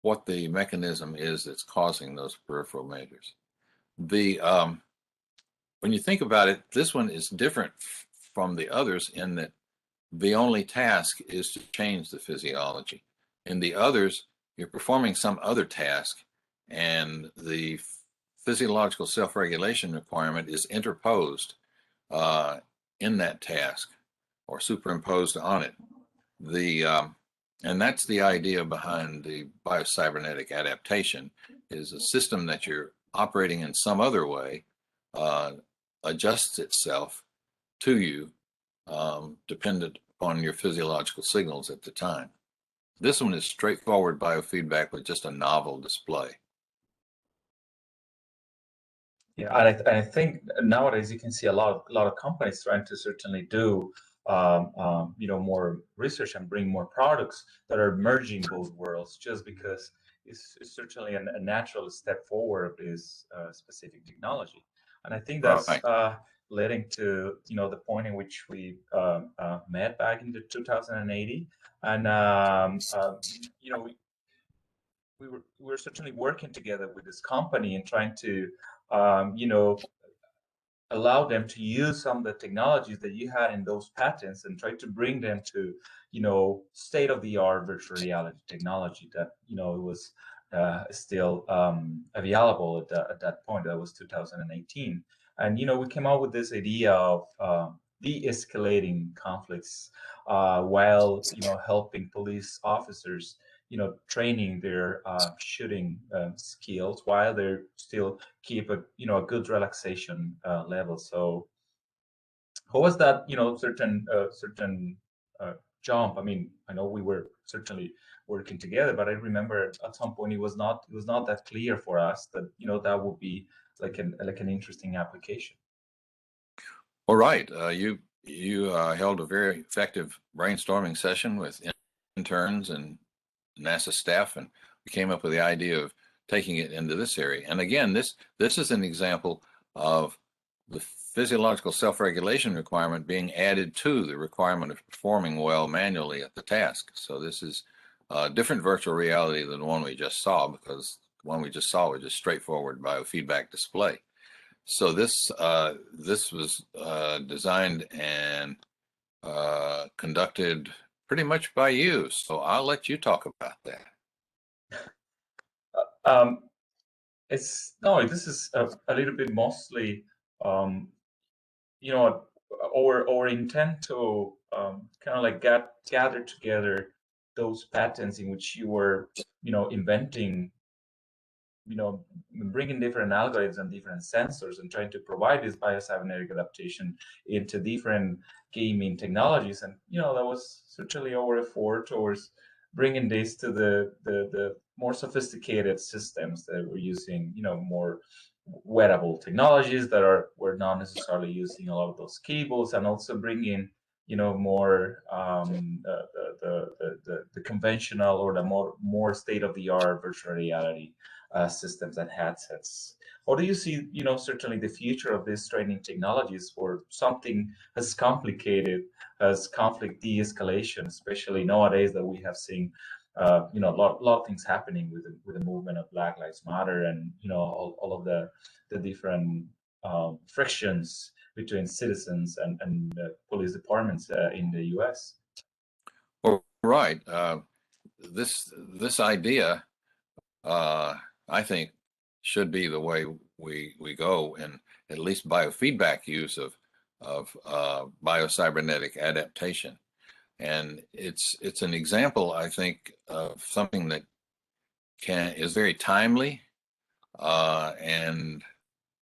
what the mechanism is that's causing those peripheral measures. When you think about it, this one is different from the others in that the only task is to change the physiology. In the others, you're performing some other task, and the physiological self-regulation requirement is interposed in that task or superimposed on it. And that's the idea behind the biocybernetic adaptation, is a system that you're operating in some other way adjusts itself to you dependent upon your physiological signals at the time. This one is straightforward biofeedback with just a novel display. Yeah, and I think nowadays you can see a lot of companies trying to certainly do more research and bring more products that are merging both worlds, just because it's certainly a natural step forward of this specific technology. And I think that's leading to the point in which we met back in the 2080, and we were certainly working together with this company and trying to allow them to use some of the technologies that you had in those patents and try to bring them to state-of-the-art virtual reality technology that it was still available at that point. That was 2018, and we came up with this idea of de-escalating conflicts while helping police officers training their shooting skills while they still keep a good relaxation level. So how was that certain jump? I mean, I know we were certainly working together, but I remember at some point it was not that clear for us that that would be like an interesting application. All right, you held a very effective brainstorming session with interns and NASA staff, and we came up with the idea of taking it into this area. And again, this is an example of the physiological self-regulation requirement being added to the requirement of performing well manually at the task. So this is a different virtual reality than the one we just saw, because the one we just saw was just straightforward biofeedback display. So this was designed and conducted pretty much by you. So I'll let you talk about that. This is a little bit mostly, our intent to kind of like gather together those patterns in which you were, inventing, bringing different algorithms and different sensors and trying to provide this biocybernetic adaptation into different gaming technologies. And, that was certainly our effort towards bringing this to the more sophisticated systems that we're using, more wearable technologies that we're not necessarily using a lot of those cables, and also bringing more the conventional or the more state-of-the-art virtual reality systems and headsets. How do you see certainly the future of these training technologies for something as complicated as conflict de-escalation, especially nowadays that we have seen a lot of things happening with the movement of Black Lives Matter, and all of the different frictions between citizens and police departments in the U.S. Well, right. This idea, I think, should be the way we go in at least biofeedback use of biocybernetic adaptation. And it's an example, I think, of something that is very timely and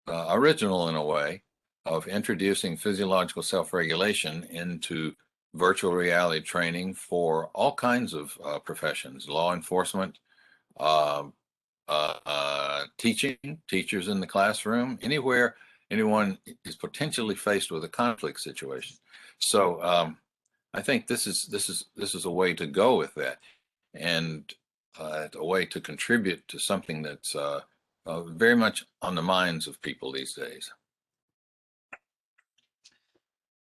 original in a way, of introducing physiological self-regulation into virtual reality training for all kinds of professions: law enforcement, teachers in the classroom, anywhere anyone is potentially faced with a conflict situation. So I think this is a way to go with that, and a way to contribute to something that's very much on the minds of people these days.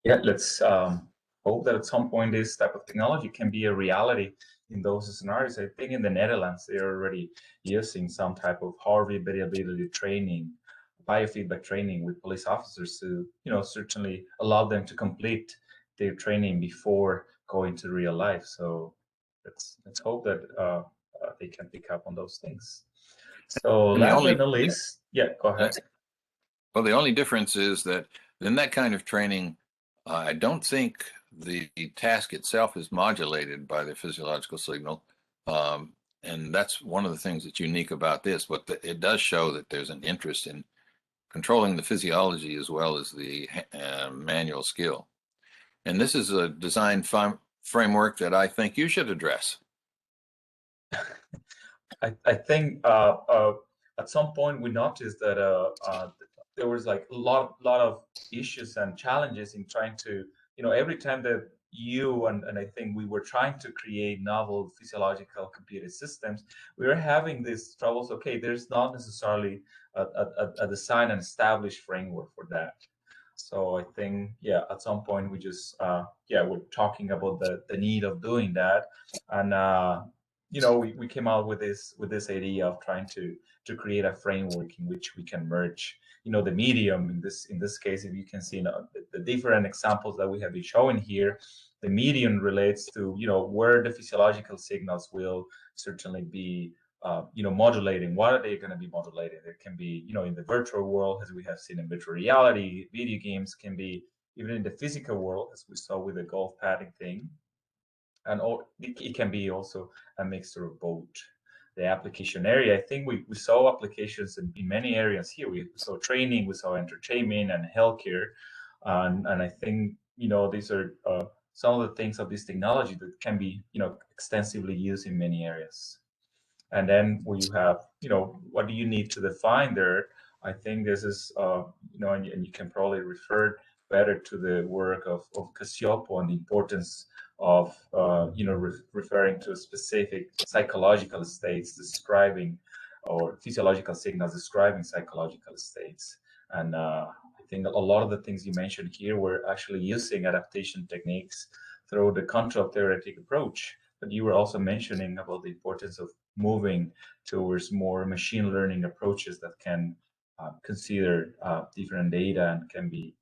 Yeah, let's hope that at some point this type of technology can be a reality in those scenarios. I think in the Netherlands, they're already using some type of Harvey variability training, biofeedback training with police officers to, certainly allow them to complete their training before going to real life. So let's hope that they can pick up on those things. So last but not least, yeah, go ahead. Well, the only difference is that in that kind of training, I don't think the task itself is modulated by the physiological signal. And that's one of the things that's unique about this, but it does show that there's an interest in controlling the physiology as well as the manual skill. And this is a design framework that I think you should address. I think at some point we noticed that there was like a lot of issues and challenges in trying to, every time that you and I think we were trying to create novel physiological computing systems, we were having these troubles. Okay, there's not necessarily a design and established framework for that. So I think, yeah, at some point we just, we're talking about the need of doing that. And, we came out with this idea of trying to create a framework in which we can merge, the medium in this case, if you can see the different examples that we have been showing here, the medium relates to, where the physiological signals will certainly be modulating. What are they going to be modulating? It can be, in the virtual world, as we have seen in virtual reality, video games can be even in the physical world, as we saw with the golf padding thing. And it can be also a mixture of both. The application area, I think we saw applications in many areas here. We saw training, we saw entertainment and healthcare. And I think, these are some of the things of this technology that can be, extensively used in many areas. And then when you have, what do you need to define there? I think this is, and you can probably refer better to the work of Casiopo and the importance of, referring to specific psychological states describing, or physiological signals describing psychological states. And I think a lot of the things you mentioned here were actually using adaptation techniques through the control theoretic approach. But you were also mentioning about the importance of moving towards more machine learning approaches that can consider different data and can be,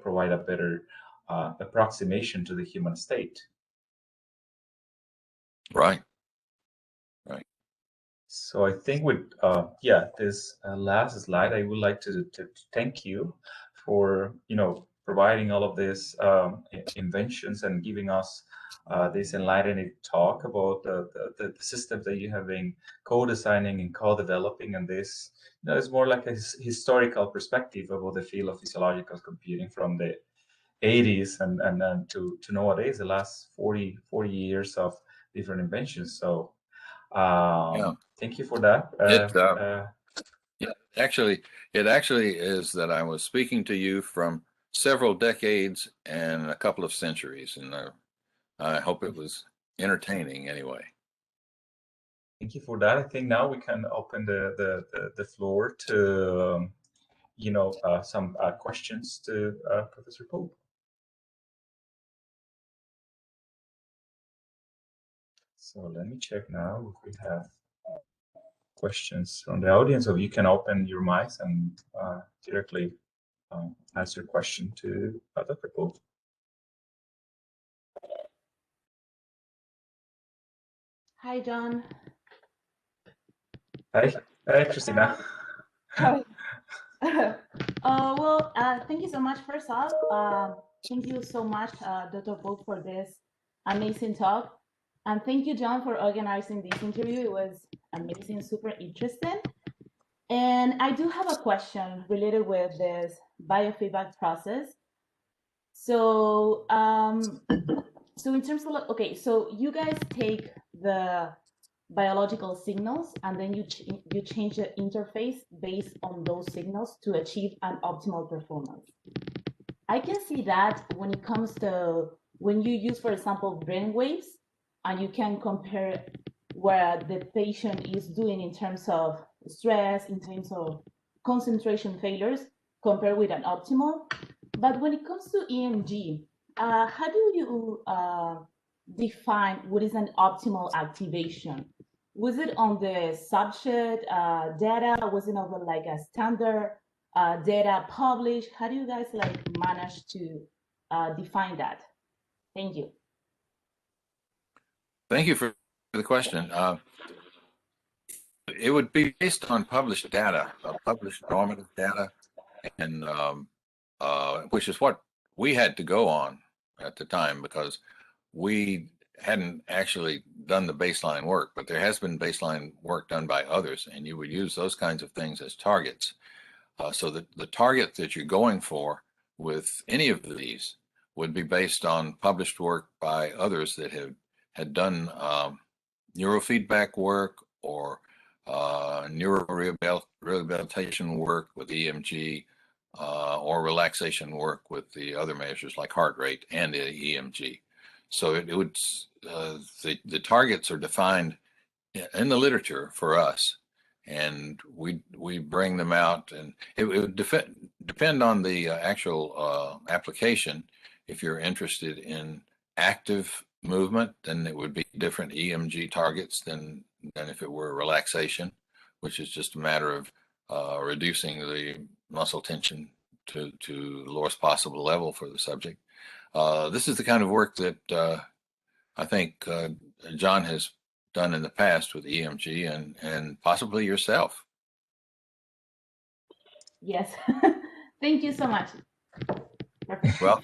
provide a better approximation to the human state. Right. So I think with this last slide, I would like to thank you for providing all of these inventions and giving us this enlightening talk about the systems that you have been co-designing and co-developing, and this is more like a historical perspective about the field of physiological computing from the 80s and to nowadays, the last 40 years of different inventions. So thank you for that. It actually is that I was speaking to you from several decades and a couple of centuries, and I hope it was entertaining anyway. Thank you for that. I think now we can open the floor to some questions to Professor Pope. So let me check now if we have questions from the audience, or you can open your mics and directly ask your question to Dr. Pope. Hi, John. Hi, Christina. Hi. Thank you so much. First off, thank you so much, Dr. Pope, for this amazing talk. And thank you, John, for organizing this interview. It was amazing, super interesting. And I do have a question related with this biofeedback process. So, so in terms of, okay, so you guys take the biological signals and then you change the interface based on those signals to achieve an optimal performance. I can see that when it comes to when you use, for example, brain waves, and you can compare what the patient is doing in terms of stress, in terms of concentration failures compared with an optimal. But when it comes to EMG, how do you define what is an optimal activation? Was it on the subject data? Was it on the, like a standard data published? How do you guys like manage to define that? Thank you. Thank you for the question. It would be based on published data, published normative data, and which is what we had to go on at the time, because we hadn't actually done the baseline work, but there has been baseline work done by others, and you would use those kinds of things as targets. So that the target that you're going for with any of these would be based on published work by others that had done neurofeedback work or neurorehabilitation work with EMG, or relaxation work with the other measures like heart rate and the EMG. So it would the targets are defined in the literature for us, and we bring them out, and it would depend on the actual application. If you're interested in active movement, then it would be different EMG targets than if it were relaxation, which is just a matter of reducing the muscle tension to the lowest possible level for the subject. This is the kind of work that I think John has done in the past with EMG and possibly yourself. Yes. Thank you so much. Perfect. Well,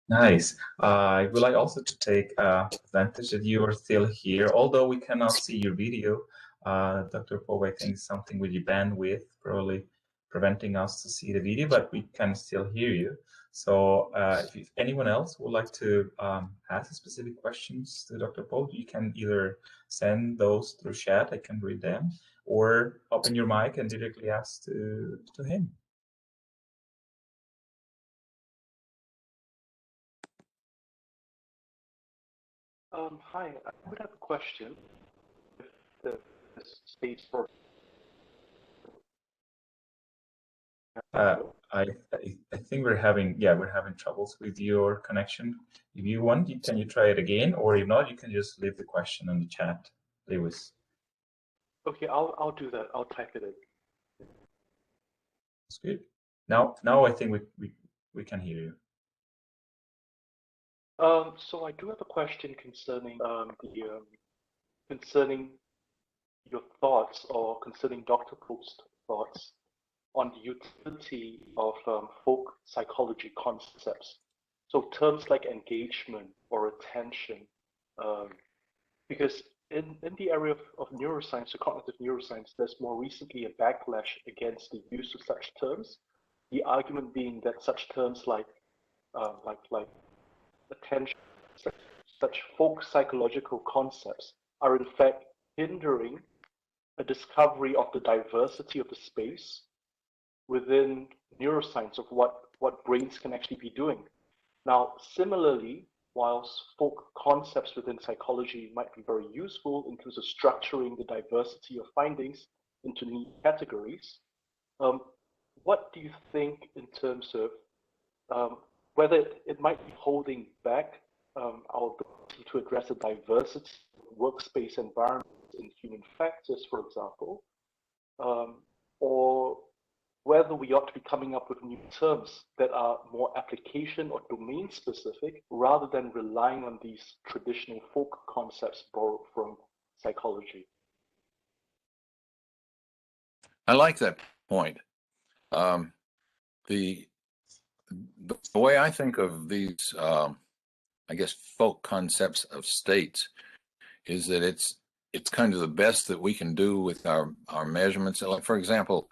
nice. I would like also to take advantage that you are still here, although we cannot see your video. Dr. Pope, I think something with your bandwidth probably preventing us to see the video, but we can still hear you. So if anyone else would like to ask specific questions to Dr. Pope, you can either send those through chat, I can read them, or open your mic and directly ask to him. Hi, I would have a question. If the space for I think we're having troubles with your connection. If you want, can you try it again, or if not, you can just leave the question in the chat, Lewis. Okay, I'll do that. I'll type it in. That's good. Now I think we can hear you. So I do have a question concerning concerning your thoughts, or concerning Dr. Pope's thoughts on the utility of folk psychology concepts. So terms like engagement or attention, because in the area of neuroscience or cognitive neuroscience, there's more recently a backlash against the use of such terms. The argument being that such terms like attention, such folk psychological concepts are in fact hindering a discovery of the diversity of the space within neuroscience of what brains can actually be doing. Now, similarly, whilst folk concepts within psychology might be very useful in terms of structuring the diversity of findings into neat categories, what do you think in terms of whether it might be holding back our ability to address the diversity of workspace environments in human factors, for example, or whether we ought to be coming up with new terms that are more application or domain specific rather than relying on these traditional folk concepts borrowed from psychology. I like that point. The way I think of these, I guess, folk concepts of states is that it's kind of the best that we can do with our measurements. Like, for example,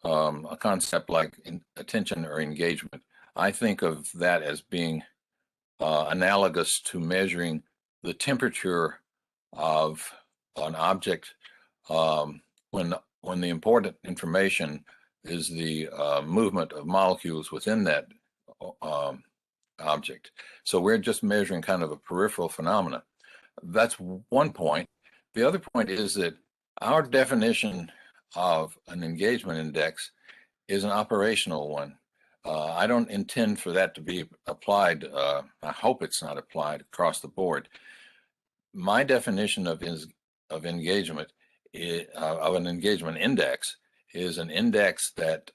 a concept like attention or engagement, I think of that as being analogous to measuring the temperature of an object when the important information is the movement of molecules within that object. So we're just measuring kind of a peripheral phenomena. That's one point. the other point is that our definition of an engagement index is an operational one. I don't intend for that to be applied. I hope it's not applied across the board. My definition of engagement of an engagement index is an index that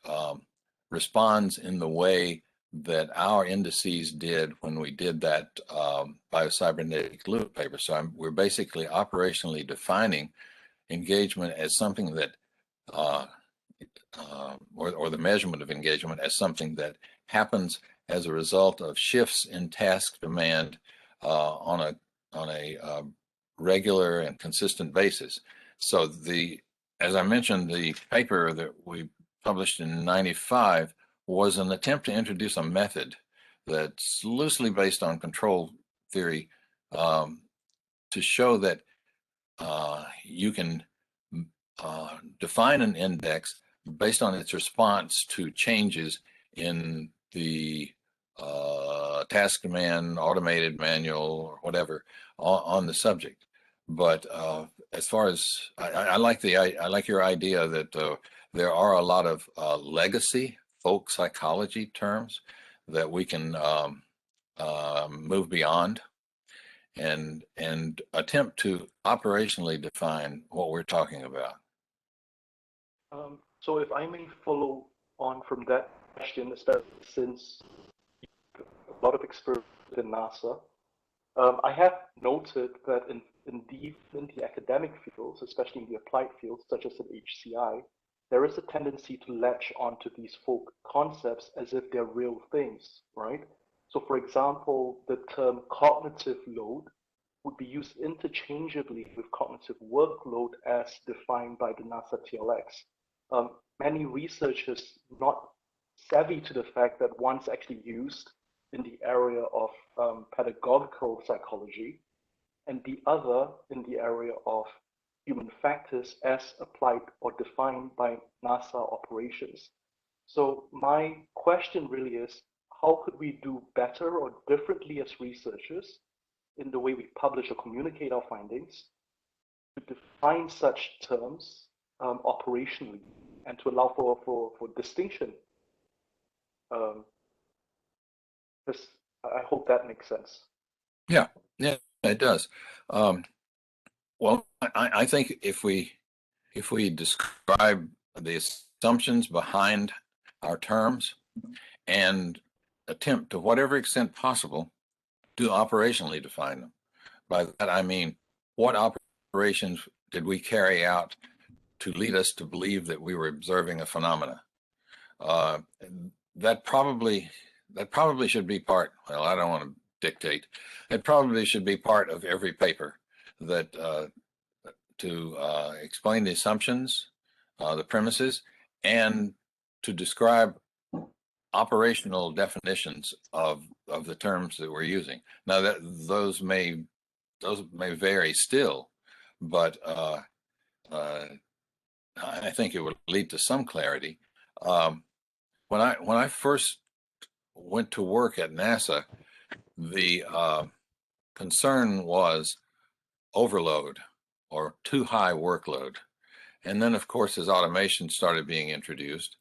responds in the way that our indices did when we did that Biocybernetic loop paper. So we're basically operationally defining engagement as something that, or the measurement of engagement as something that happens as a result of shifts in task demand on a regular and consistent basis. So as I mentioned, the paper that we published in '95 was an attempt to introduce a method that's loosely based on control theory to show that you can define an index based on its response to changes in the task demand, automated, manual, or whatever on the subject. But as far as I like your idea that there are a lot of legacy folk psychology terms that we can move beyond and attempt to operationally define what we're talking about. So if I may follow on from that question, especially since a lot of experience in NASA, I have noted that in the academic fields, especially in the applied fields, such as in HCI, there is a tendency to latch onto these folk concepts as if they're real things, right? So for example, the term cognitive load would be used interchangeably with cognitive workload as defined by the NASA TLX. Many researchers not savvy to the fact that one's actually used in the area of pedagogical psychology, and the other in the area of human factors as applied or defined by NASA operations. So my question really is, how could we do better or differently as researchers in the way we publish or communicate our findings to define such terms operationally and to allow for distinction? I hope that makes sense. Yeah, it does. Well, I think if we describe the assumptions behind our terms and attempt to whatever extent possible to operationally define them. By that I mean, what operations did we carry out to lead us to believe that we were observing a phenomena? That probably should be part. Well, I don't want to dictate. It probably should be part of every paper that to explain the assumptions, the premises, and to describe operational definitions of the terms that we're using. Now that those may vary still, but I think it would lead to some clarity. When I first went to work at NASA, the concern was overload or too high workload. And then, of course, as automation started being introduced,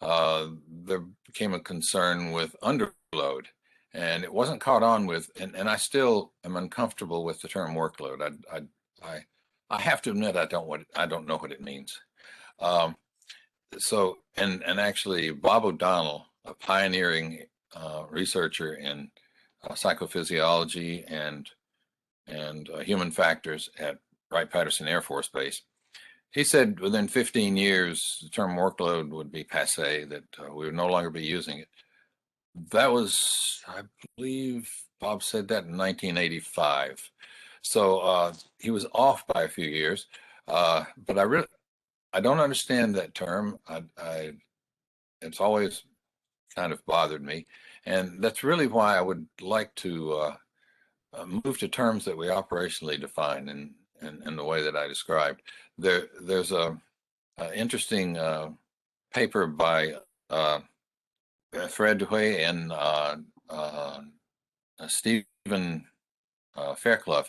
there became a concern with underload. And it wasn't caught on with, and I still am uncomfortable with the term workload. I have to admit I don't know what it means. So, and actually, Bob O'Donnell, a pioneering researcher in psychophysiology and human factors at Wright-Patterson Air Force Base, he said within 15 years, the term workload would be passé, that we would no longer be using it. That was, I believe, Bob said that in 1985. So he was off by a few years, but I don't understand that term. It's always kind of bothered me, and that's really why I would like to move to terms that we operationally define in the way that I described. There's a interesting paper by Fred Hui and Stephen Fairclough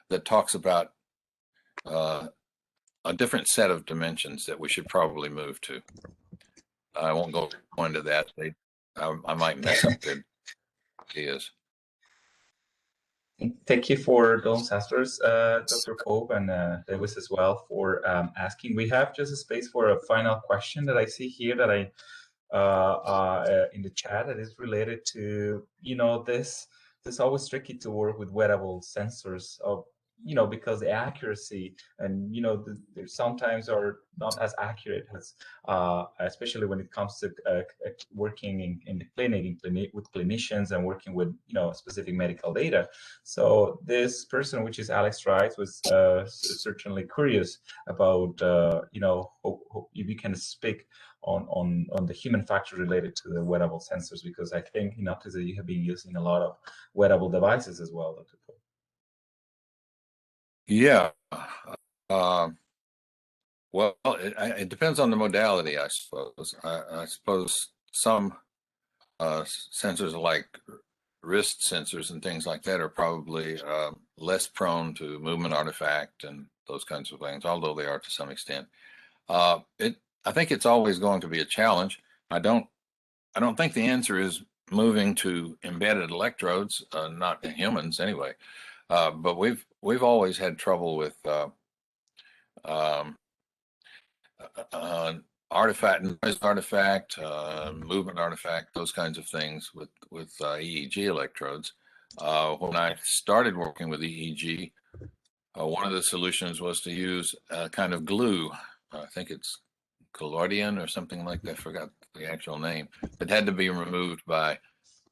that talks about a different set of dimensions that we should probably move to. I won't go into that. I might mess up their ideas. Thank you for those answers, Dr. Pope and Lewis as well for asking. We have just a space for a final question that I see here that I in the chat that is related to, this always tricky to work with wearable sensors of, because the accuracy and, they sometimes are not as accurate as, especially when it comes to working in the clinic with clinicians and working with, specific medical data. So this person, which is Alex Wright, was certainly curious about, if you can speak on the human factor related to the wearable sensors, because I think you have been using a lot of wearable devices as well, Dr. Pope. Yeah. Well, it depends on the modality, I suppose. I suppose some sensors like wrist sensors and things like that are probably less prone to movement artifact and those kinds of things, although they are to some extent. I think it's always going to be a challenge. I don't think the answer is moving to embedded electrodes, not in humans anyway. But we've always had trouble with artifact, noise artifact, movement artifact, those kinds of things with EEG electrodes. When I started working with EEG, one of the solutions was to use a kind of glue. I think it's collodion or something like that. I forgot the actual name. It had to be removed by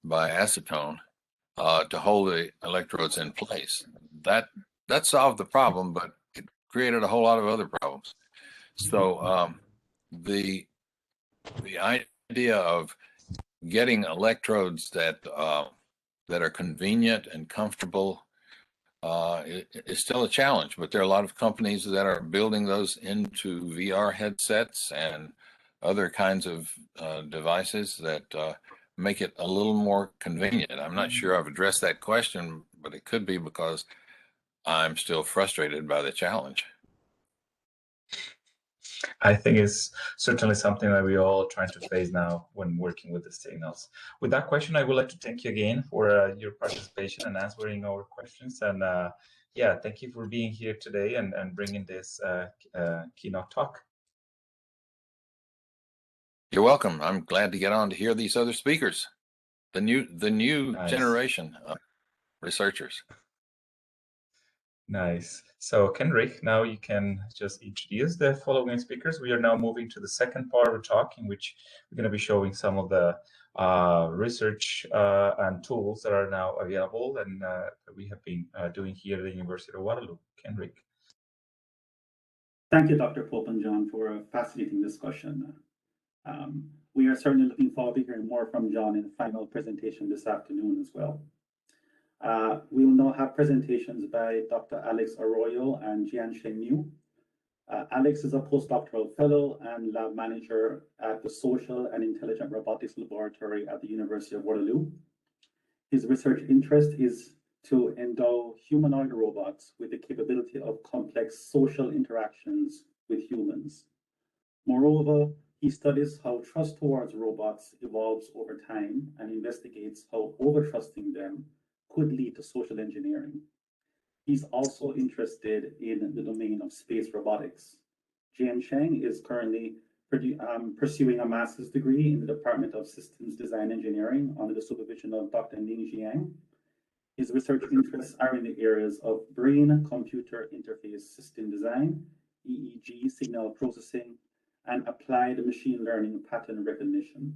acetone to hold the electrodes in place. That solved the problem, but it created a whole lot of other problems. So the idea of getting electrodes that are convenient and comfortable is still a challenge, but there are a lot of companies that are building those into VR headsets and other kinds of devices that make it a little more convenient. I'm not sure I've addressed that question, but it could be because I'm still frustrated by the challenge. I think it's certainly something that we all trying to face now when working with the signals. With that question, I would like to thank you again for your participation and answering our questions. And yeah, thank you for being here today and bringing this keynote talk. You're welcome. I'm glad to get on to hear these other speakers, the new nice. Generation of researchers. Nice. So, Kendrick, now you can just introduce the following speakers. We are now moving to the second part of the talk, in which we're going to be showing some of the research and tools that are now available and that we have been doing here at the University of Waterloo. Kendrick. Thank you, Dr. Pope and John, for a fascinating discussion. We are certainly looking forward to hearing more from John in the final presentation this afternoon as well. We will now have presentations by Dr. Alex Aroyo and Jiansheng Yu. Alex is a postdoctoral fellow and lab manager at the Social and Intelligent Robotics Laboratory at the University of Waterloo. His research interest is to endow humanoid robots with the capability of complex social interactions with humans. Moreover, he studies how trust towards robots evolves over time and investigates how overtrusting them could lead to social engineering. He's also interested in the domain of space robotics. Jiansheng is currently pursuing a master's degree in the Department of Systems Design Engineering under the supervision of Dr. Ning Jiang. His research interests are in the areas of brain-computer interface system design, EEG signal processing, and applied machine learning pattern recognition.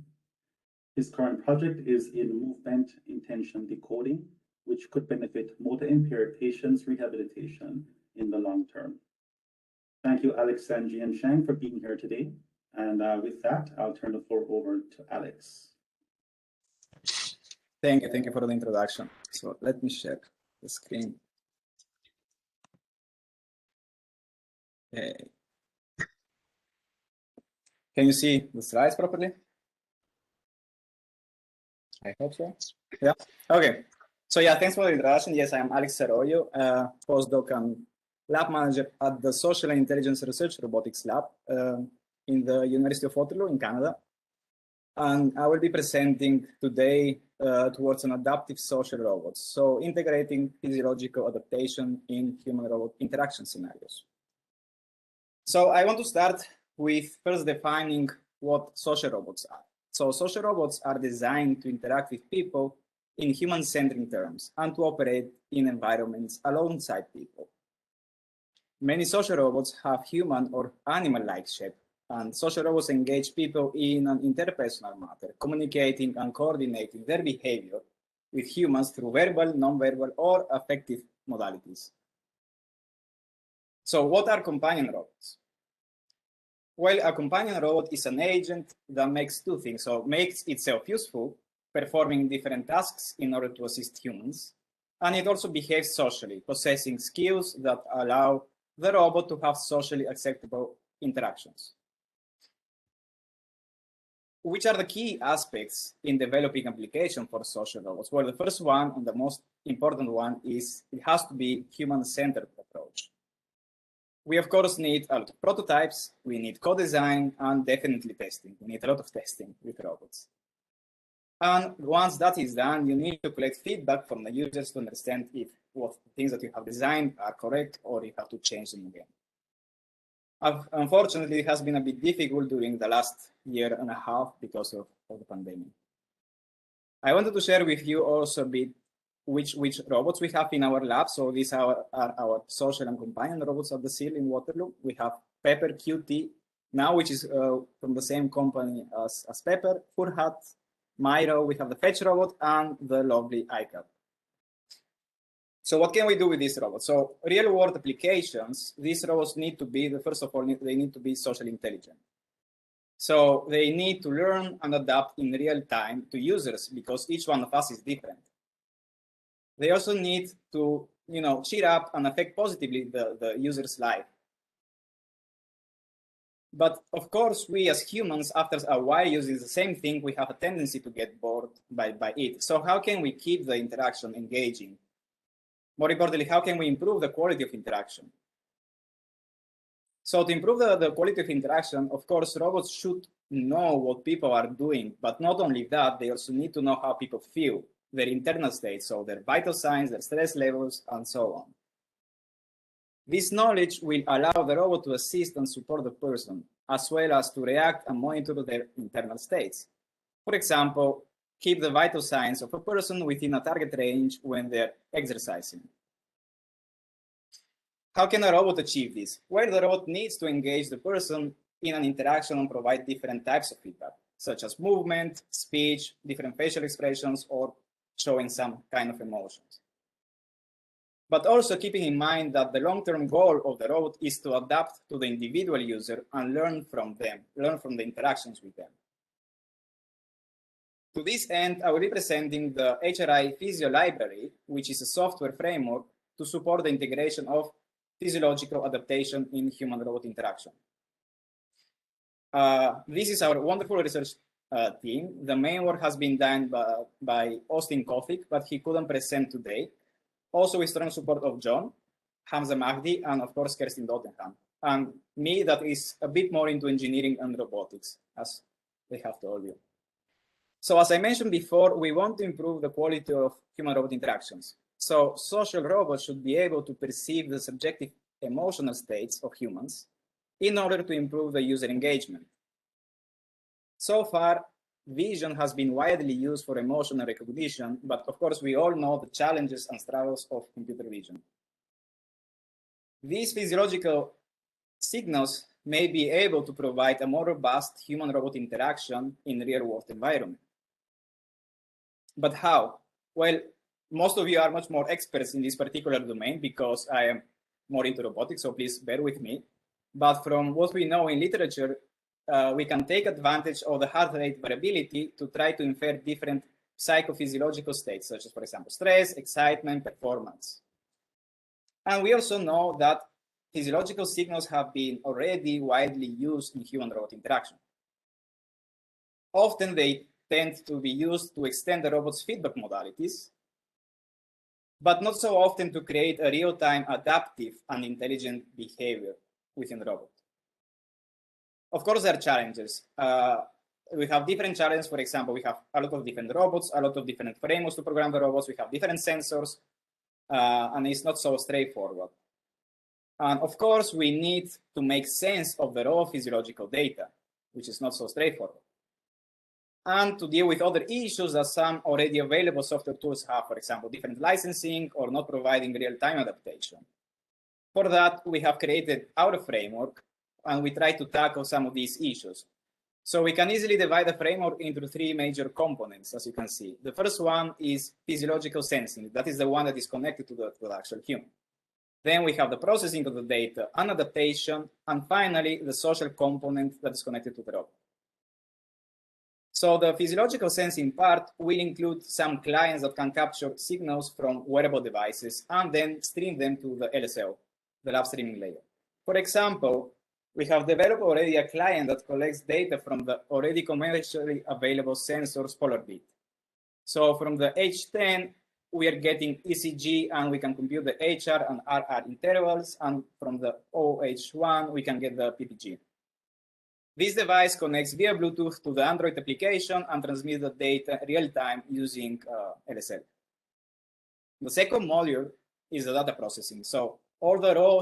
His current project is in movement intention decoding, which could benefit motor impaired patients' rehabilitation in the long term. Thank you, Alex and Jiansheng, for being here today. And with that, I'll turn the floor over to Alex. Thank you for the introduction. So let me share the screen. Okay. Can you see the slides properly? I hope so. Yeah. Okay. So yeah, thanks for the introduction. Yes, I am Alex Aroyo, postdoc and lab manager at the Social and Intelligence Research Robotics Lab in the University of Waterloo in Canada. And I will be presenting today towards an adaptive social robots, so integrating physiological adaptation in human-robot interaction scenarios. So I want to start with first defining what social robots are. So social robots are designed to interact with people in human-centric terms and to operate in environments alongside people. Many social robots have human or animal-like shape, and social robots engage people in an interpersonal manner, communicating and coordinating their behavior with humans through verbal, non-verbal, or affective modalities. So what are companion robots? Well, a companion robot is an agent that makes two things. So makes itself useful, performing different tasks in order to assist humans. And it also behaves socially, possessing skills that allow the robot to have socially acceptable interactions. Which are the key aspects in developing application for social robots? Well, the first one and the most important one is it has to be human-centered approach. We, of course, need a lot of prototypes, we need co-design, and definitely testing. We need a lot of testing with robots. And once that is done, you need to collect feedback from the users to understand if what things that you have designed are correct or you have to change them again. Unfortunately, it has been a bit difficult during the last year and a half because of the pandemic. I wanted to share with you also a bit which robots we have in our lab. So these are our social and companion robots at the SEAL in Waterloo. We have Pepper QT now, which is from the same company as Pepper, Furhat, Myro, we have the Fetch robot, and the lovely iCap. So what can we do with these robots? So real world applications, these robots need to be, first of all, they need to be socially intelligent. So they need to learn and adapt in real time to users because each one of us is different. They also need to, cheer up and affect positively the user's life. But of course, we as humans, after a while using the same thing, we have a tendency to get bored by it. So how can we keep the interaction engaging? More importantly, how can we improve the quality of interaction? So to improve the quality of interaction, of course, robots should know what people are doing, but not only that, they also need to know how people feel, their internal state, so their vital signs, their stress levels, and so on. This knowledge will allow the robot to assist and support the person, as well as to react and monitor their internal states. For example, keep the vital signs of a person within a target range when they're exercising. How can a robot achieve this? Well, the robot needs to engage the person in an interaction and provide different types of feedback, such as movement, speech, different facial expressions, or showing some kind of emotions. But also keeping in mind that the long-term goal of the robot is to adapt to the individual user and learn from them, learn from the interactions with them. To this end, I will be presenting the HRI Physio Library, which is a software framework to support the integration of physiological adaptation in human-robot interaction. This is our wonderful research team. The main work has been done by Austin Kofik, but he couldn't present today. Also with strong support of John, Hamza Mahdi, and of course, Kerstin Dottenham. And me, that is a bit more into engineering and robotics, as they have told you. So as I mentioned before, we want to improve the quality of human-robot interactions. So social robots should be able to perceive the subjective emotional states of humans in order to improve the user engagement. So far, vision has been widely used for emotional recognition, but of course, we all know the challenges and struggles of computer vision. These physiological signals may be able to provide a more robust human-robot interaction in real-world environment. But how? Well, most of you are much more experts in this particular domain because I am more into robotics, so please bear with me. But from what we know in literature, we can take advantage of the heart rate variability to try to infer different psychophysiological states, such as, for example, stress, excitement, performance. And we also know that physiological signals have been already widely used in human-robot interaction. Often they tend to be used to extend the robot's feedback modalities. but not so often to create a real-time adaptive and intelligent behavior within the robot. Of course, there are challenges. We have different challenges. For example, we have a lot of different robots, a lot of different frameworks to program the robots. We have different sensors, and it's not so straightforward. And of course, we need to make sense of the raw physiological data, which is not so straightforward. And to deal with other issues that some already available software tools have, for example, different licensing or not providing real-time adaptation. For that, we have created our framework, and we try to tackle some of these issues. So we can easily divide the framework into three major components, as you can see. The first one is physiological sensing. That is the one that is connected to the actual human. Then we have the processing of the data and adaptation, and finally, the social component that is connected to the robot. So the physiological sensing part will include some clients that can capture signals from wearable devices and then stream them to the LSL, the lab streaming layer. For example, we have developed already a client that collects data from the already commercially available sensors polar beat. So from the H10, we are getting ECG and we can compute the HR and RR intervals, and from the OH1, we can get the PPG. This device connects via Bluetooth to the Android application and transmits the data real-time using LSL. The second module is the data processing. So all the raw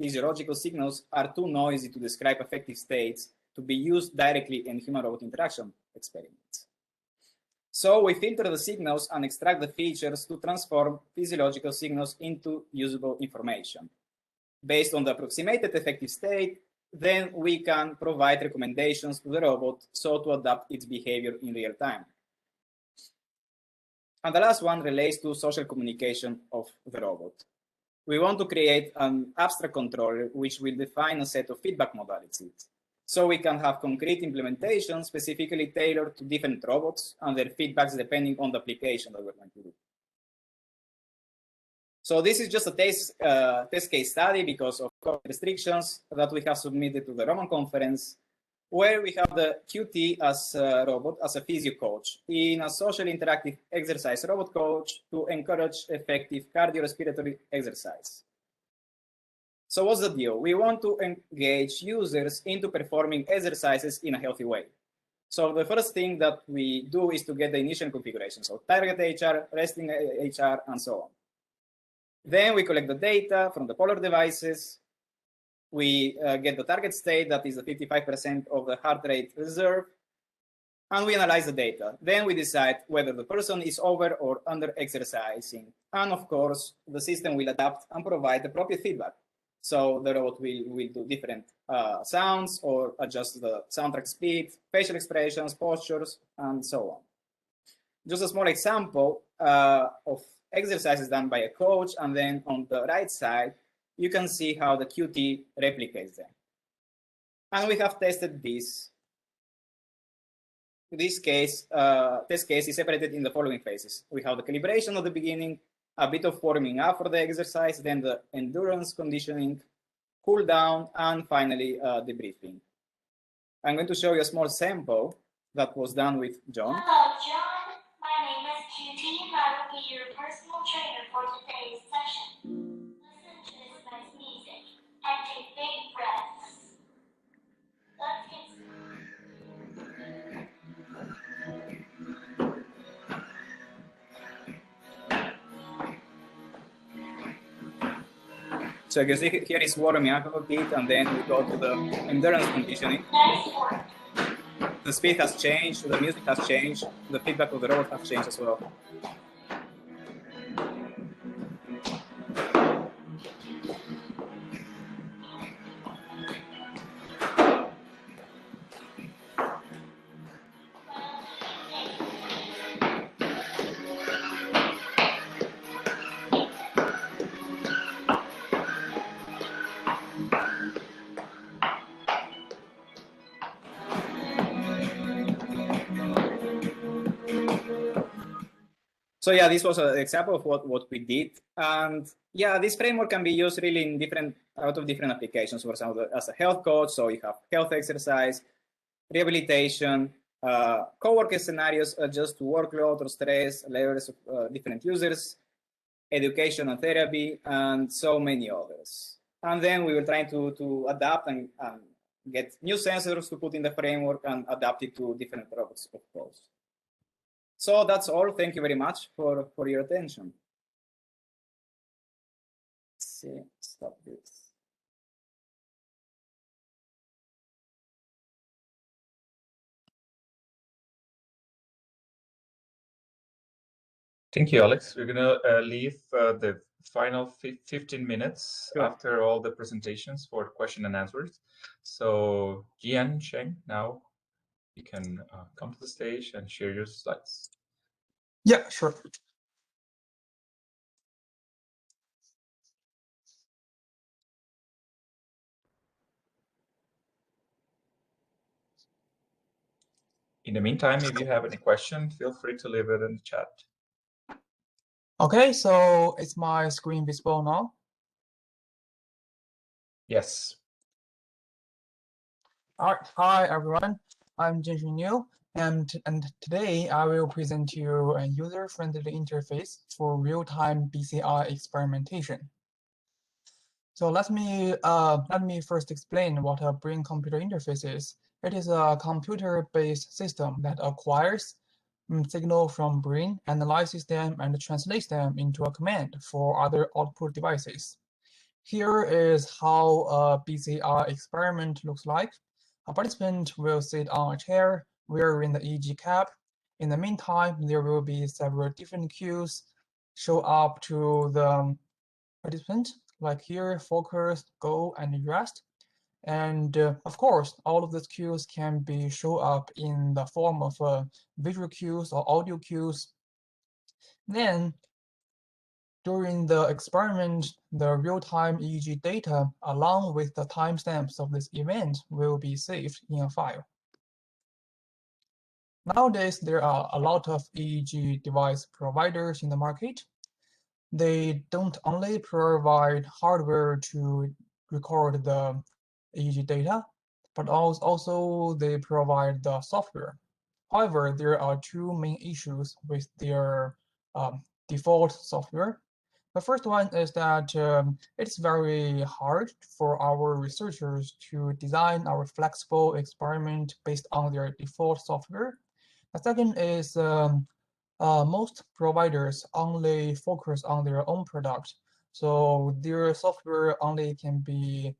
physiological signals are too noisy to describe effective states to be used directly in human-robot interaction experiments. So we filter the signals and extract the features to transform physiological signals into usable information. Based on the approximated effective state, then we can provide recommendations to the robot so to adapt its behavior in real time. And the last one relates to social communication of the robot. We want to create an abstract controller which will define a set of feedback modalities. So we can have concrete implementations specifically tailored to different robots and their feedbacks depending on the application that we're going to do. So this is just a test case study because of restrictions that we have submitted to the Roman conference, where we have the QT as a robot, as a physio coach, in a socially interactive exercise robot coach to encourage effective cardiorespiratory exercise. So what's the deal? We want to engage users into performing exercises in a healthy way. So the first thing that we do is to get the initial configuration. So target HR, resting HR, and so on. Then we collect the data from the polar devices. We get the target state, that is the 55% of the heart rate reserve, and we analyze the data. Then we decide whether the person is over or under exercising. And of course, the system will adapt and provide the appropriate feedback. So the robot will do different sounds or adjust the soundtrack speed, facial expressions, postures, and so on. Just a small example of exercises done by a coach, and then on the right side, you can see how the QT replicates them. And we have tested this. This case, test case is separated in the following phases. We have the calibration at the beginning, a bit of warming up for the exercise, then the endurance conditioning, cool down, and finally debriefing. I'm going to show you a small sample that was done with John. Hello, John. My name is QT, and I will be your personal trainer for today's session. Listen to this nice music and take big breaths. Let's get So you can see here is warming up a bit, and then we go to the endurance conditioning. nice work. The speed has changed, the music has changed, the feedback of the robot has changed as well. So yeah, this was an example of what we did. And yeah, this framework can be used really in a lot of different applications. For example, as a health coach, so you have health exercise, rehabilitation, co-worker scenarios adjust to workload or stress levels of different users. educational therapy, and so many others. And then we were trying to adapt and get new sensors to put in the framework and adapt it to different robots, of course. So that's all. Thank you very much for your attention. Let's see, stop this. Thank you, Alex. We're going to leave the final 15 minutes after all the presentations for question and answers. So Jiansheng, now you can come to the stage and share your slides. Yeah, sure. In the meantime, if you have any question, feel free to leave it in the chat. Okay, so is my screen visible now? Yes. All right. Hi, everyone. I'm Jiansheng Yu, and today I will present to you a user-friendly interface for real-time BCI experimentation. So let me first explain what a brain-computer interface is. It is a computer-based system that acquires signal from brain, analyzes them, and translates them into a command for other output devices. Here is how a BCI experiment looks like. A participant will sit on a chair wearing the EEG cap. In the meantime, there will be several different cues show up to the participant, like here, focus, go, and rest. And of course, all of these cues can be show up in the form of visual cues or audio cues. Then, during the experiment, the real-time EEG data, along with the timestamps of this event, will be saved in a file. Nowadays, there are a lot of EEG device providers in the market. They don't only provide hardware to record the EEG data, but also they provide the software. However, there are two main issues with their default software. The first one is that it's very hard for our researchers to design our flexible experiment based on their default software. The second is most providers only focus on their own product, so their software only can be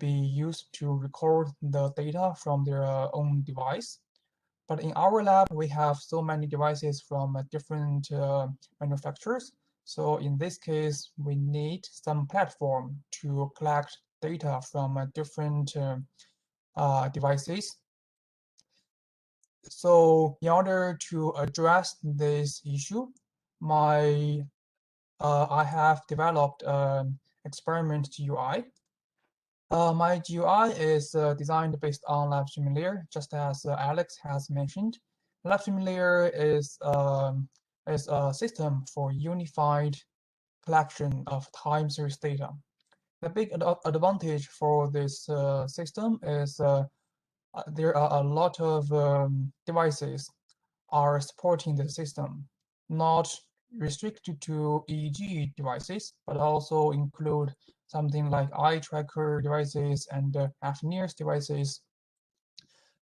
used to record the data from their own device. But in our lab, we have so many devices from different manufacturers. So in this case, we need some platform to collect data from different devices. So in order to address this issue, I have developed an experiment GUI. My GUI is designed based on LabSimulator, just as Alex has mentioned. LabSimulator is a system for unified collection of time series data. The big advantage for this system is there are a lot of devices are supporting the system, not restricted to EEG devices, but also include something like eye tracker devices and FNIRS devices.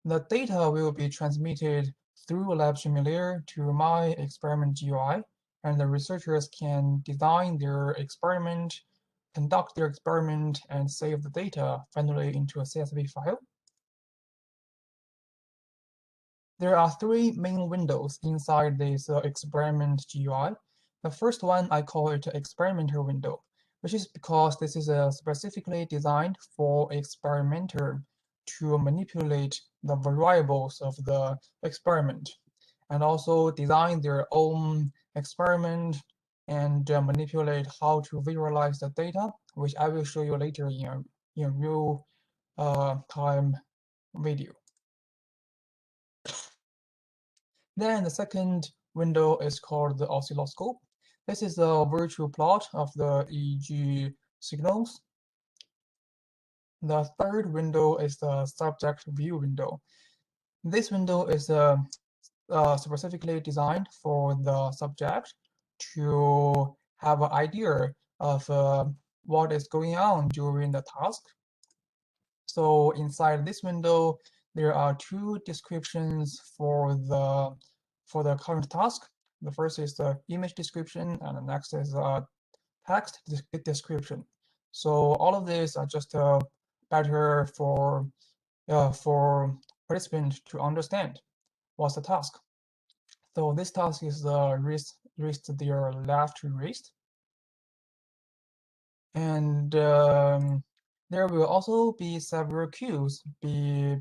The data will be transmitted through LabSimulator to my experiment GUI, and the researchers can design their experiment, conduct their experiment, and save the data finally into a CSV file. There are three main windows inside this experiment GUI. The first one, I call it experimenter window, which is because this is specifically designed for experimenter to manipulate the variables of the experiment and also design their own experiment and manipulate how to visualize the data, which I will show you later in a real time video. Then the second window is called the oscilloscope. This is a virtual plot of the EEG signals. The third window is the subject view window. This window is specifically designed for the subject to have an idea of what is going on during the task. So inside this window, there are two descriptions for the current task. The first is the image description, and the next is text description. So all of these are just better for participants to understand what's the task. So this task is raise their left wrist, and there will also be several cues be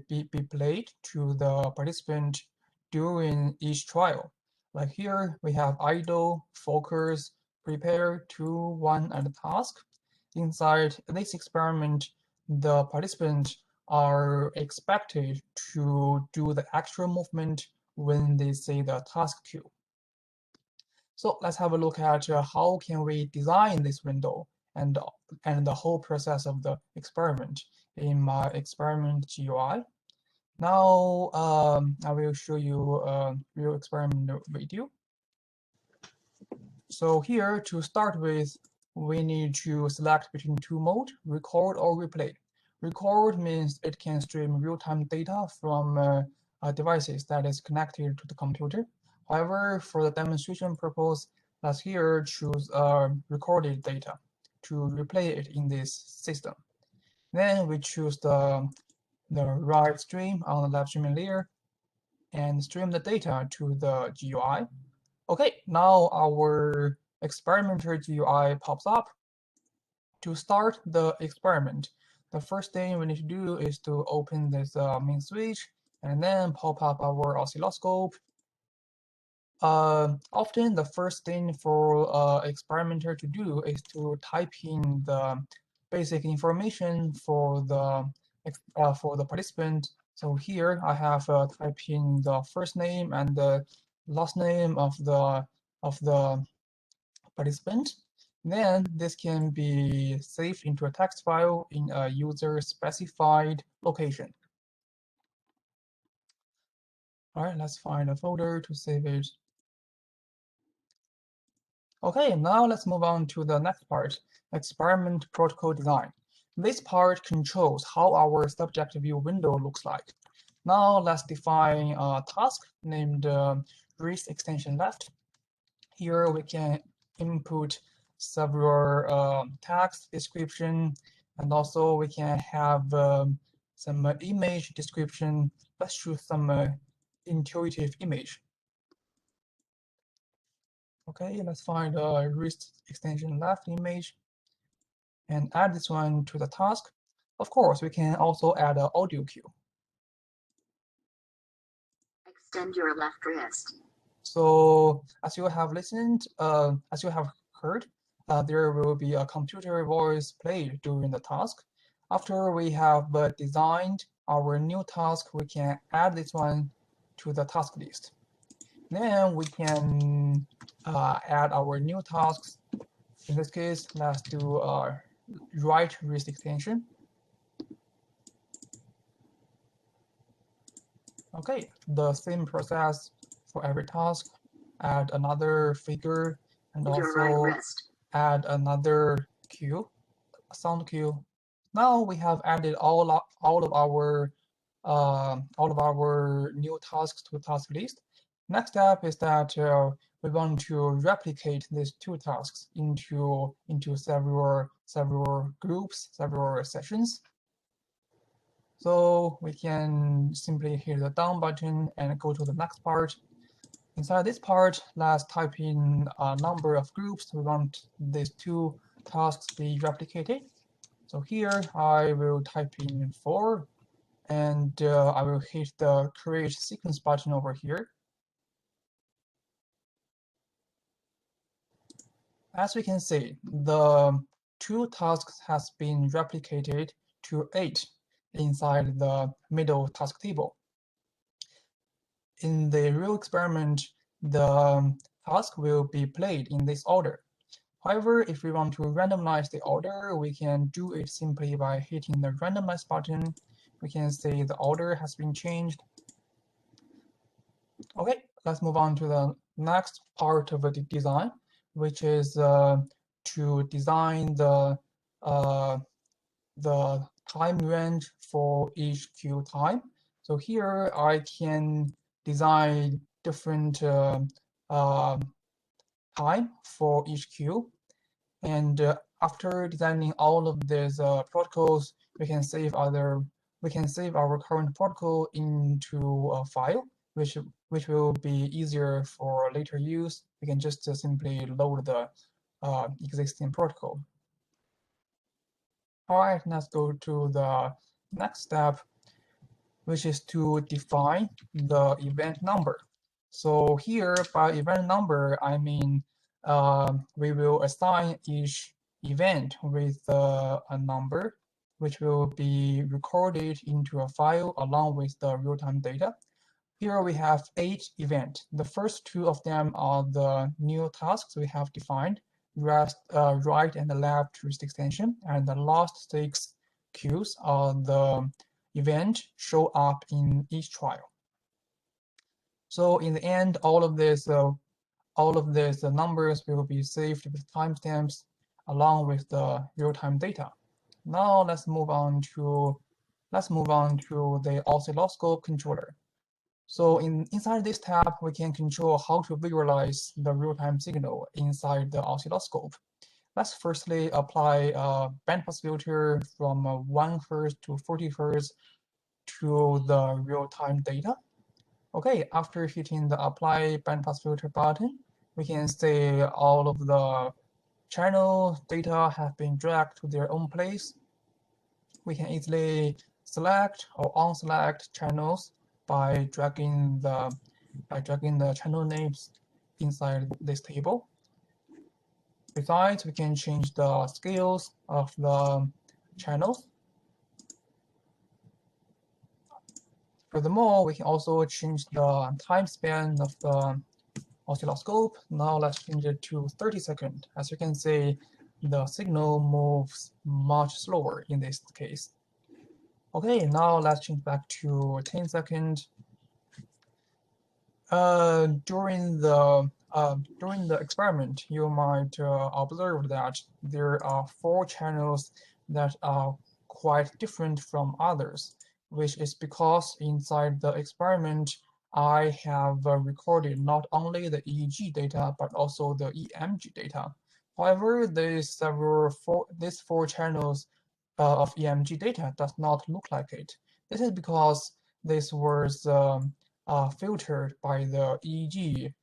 played to the participant during each trial. Like here, we have idle, focus, prepare, 2, 1, and task. Inside this experiment, the participants are expected to do the actual movement when they see the task cue. So let's have a look at how can we design this window and the whole process of the experiment in my experiment GUI. Now I will show you a real experiment video. So here, to start with, we need to select between two modes, record or replay. Record means it can stream real-time data from devices that is connected to the computer. However, for the demonstration purpose, let's here choose recorded data to replay it in this system. Then we choose the right stream on the live streaming layer and stream the data to the GUI. Okay, now our experimenter GUI pops up. To start the experiment, the first thing we need to do is to open this main switch and then pop up our oscilloscope. Often the first thing for experimenter to do is to type in the basic information for the participant. So here I have typed in the first name and the last name of the participant. Then this can be saved into a text file in a user-specified location. All right, let's find a folder to save it. Okay, now let's move on to the next part, experiment protocol design. This part controls how our subject view window looks like. Now let's define a task named wrist extension left. Here we can input several text description, and also we can have some image description. Let's choose some intuitive image. Okay, let's find a wrist extension left image and add this one to the task. Of course, we can also add an audio cue. Extend your left wrist. So as you have listened, as you have heard, there will be a computer voice played during the task. After we have designed our new task, we can add this one to the task list. Then we can add our new tasks. In this case, let's do right wrist extension. Okay, the same process for every task. Add another figure and also add another cue, a sound cue. Now we have added all of our new tasks to the task list. Next step is that we want to replicate these two tasks into several groups, several sessions. So we can simply hit the down button and go to the next part. Inside this part, let's type in a number of groups we want these two tasks be replicated. So here I will type in 4, and I will hit the create sequence button over here. As we can see, the two tasks has been replicated to 8 inside the middle task table. In the real experiment, the task will be played in this order. However, if we want to randomize the order, we can do it simply by hitting the randomize button. We can say the order has been changed. Okay, let's move on to the next part of the design, which is to design the time range for each queue time. So here I can design different time for each queue. And after designing all of these protocols, we can save our current protocol into a file, which will be easier for later use. We can just simply load the existing protocol. All right, let's go to the next step, which is to define the event number. So here, by event number, I mean we will assign each event with a number, which will be recorded into a file along with the real-time data. Here we have 8 events. The first 2 of them are the new tasks we have defined, right and left wrist extension, and the last 6 queues are the event show up in each trial. So in the end, all of these numbers will be saved with timestamps along with the real-time data. Now let's move on to the oscilloscope controller. So inside this tab, we can control how to visualize the real-time signal inside the oscilloscope. Let's firstly apply a bandpass filter from 1 Hz to 40 Hz to the real-time data. Okay, after hitting the apply bandpass filter button, we can see all of the channel data have been dragged to their own place. We can easily select or unselect channels by dragging the channel names inside this table. Besides, we can change the scales of the channels. Furthermore, we can also change the time span of the oscilloscope. Now let's change it to 30 seconds. As you can see, the signal moves much slower in this case. Okay, now let's change back to 10 seconds. During the experiment, you might observe that there are 4 channels that are quite different from others, which is because inside the experiment, I have recorded not only the EEG data, but also the EMG data. However, these 4 channels of EMG data does not look like it. This is because this was filtered by the EEG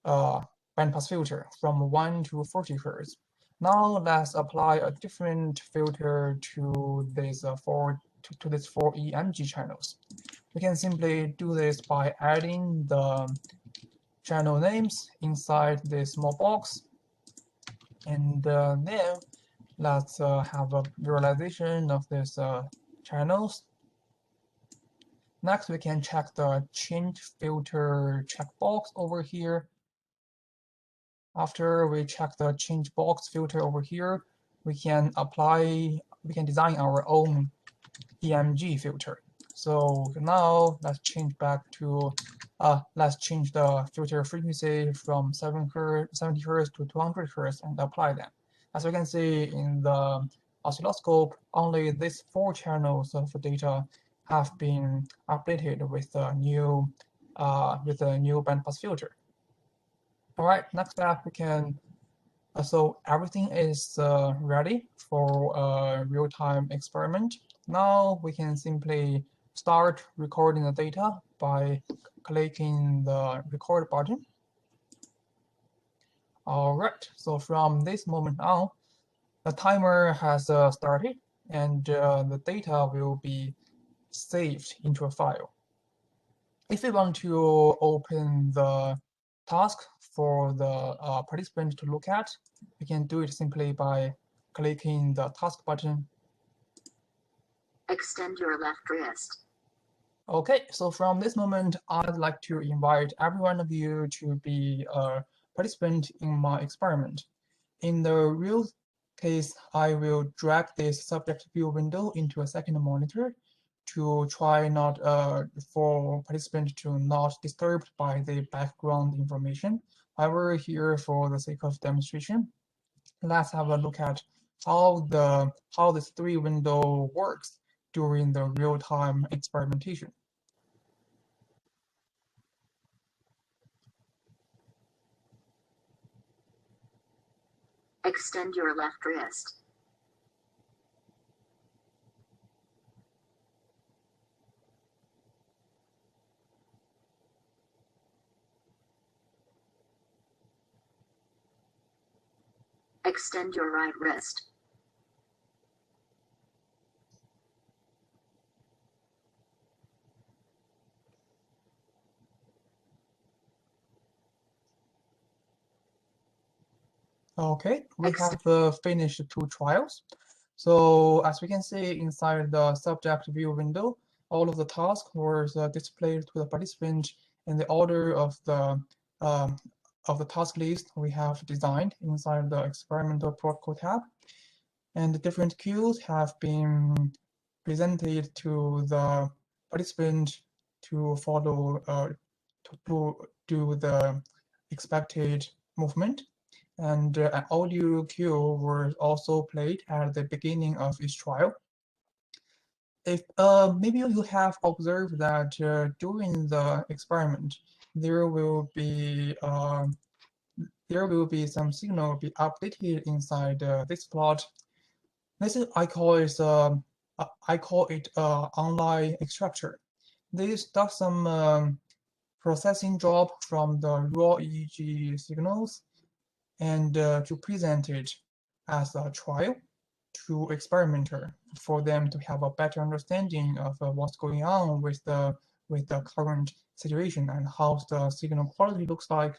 bandpass filter from 1 to 40 Hz. Now let's apply a different filter to these 4 EMG channels. We can simply do this by adding the channel names inside this small box, and then let's have a visualization of these channels. Next, we can check the change filter checkbox over here. After we check the change box filter over here, we can design our own EMG filter. So now let's change back to let's change the filter frequency from 70 Hz to 200 Hz and apply them. As you can see in the oscilloscope, only these 4 channels of data have been updated with a new bandpass filter. All right, next step we can. So everything is ready for a real-time experiment. Now we can simply start recording the data by clicking the record button. All right, so from this moment on, the timer has started, and the data will be saved into a file. If we want to open the task for the participant to look at, we can do it simply by clicking the task button. Extend your left wrist. Okay, so from this moment, I'd like to invite every one of you to be a participant in my experiment. In the real case, I will drag this subject view window into a second monitor to try for participant to not disturbed by the background information. However, here for the sake of demonstration, let's have a look at how this three window works during the real-time experimentation. Extend your left wrist. Extend your right wrist. Okay, we have finished 2 trials. So as we can see inside the subject view window, all of the tasks were displayed to the participant in the order of the task list we have designed inside the experimental protocol tab. And the different cues have been presented to the participant to follow, to do the expected movement. And an audio cue was also played at the beginning of each trial. If maybe you have observed that during the experiment, there will be some signal be updated inside this plot. This is I call it online extractor. This does some processing job from the raw EEG signals and to present it as a trial to experimenter for them to have a better understanding of what's going on with the current situation and how the signal quality looks like.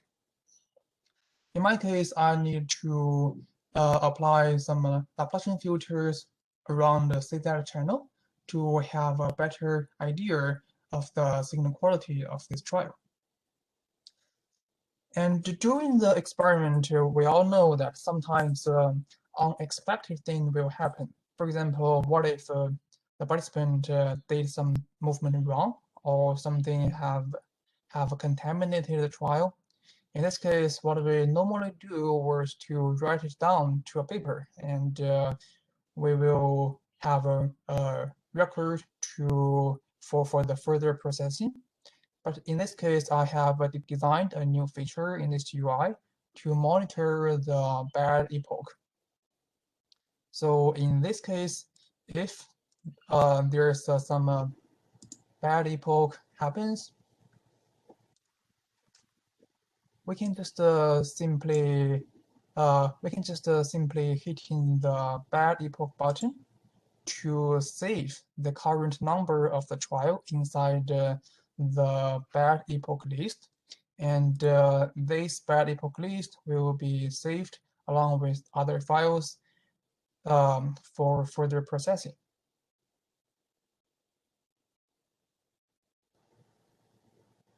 In my case, I need to apply some Laplacian filters around the CZ channel to have a better idea of the signal quality of this trial. And during the experiment, we all know that sometimes unexpected things will happen. For example, what if the participant did some movement wrong or something have contaminated the trial? In this case, what we normally do was to write it down to a paper, and we will have a record for the further processing. But in this case, I have designed a new feature in this UI to monitor the bad epoch. So in this case, if there's some bad epoch happens, we can just simply hitting the bad epoch button to save the current number of the trial inside the bad epoch list, and this bad epoch list will be saved along with other files for further processing.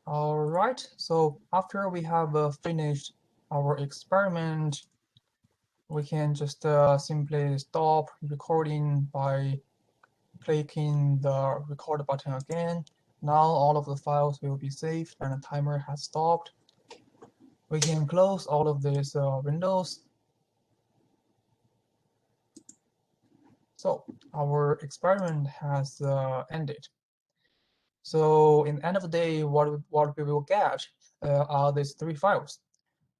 All right, so after we have finished our experiment, we can just simply stop recording by clicking the record button again. Now all of the files will be saved and the timer has stopped. We can close all of these windows. So our experiment has ended. So in the end of the day, what we will get are these 3 files.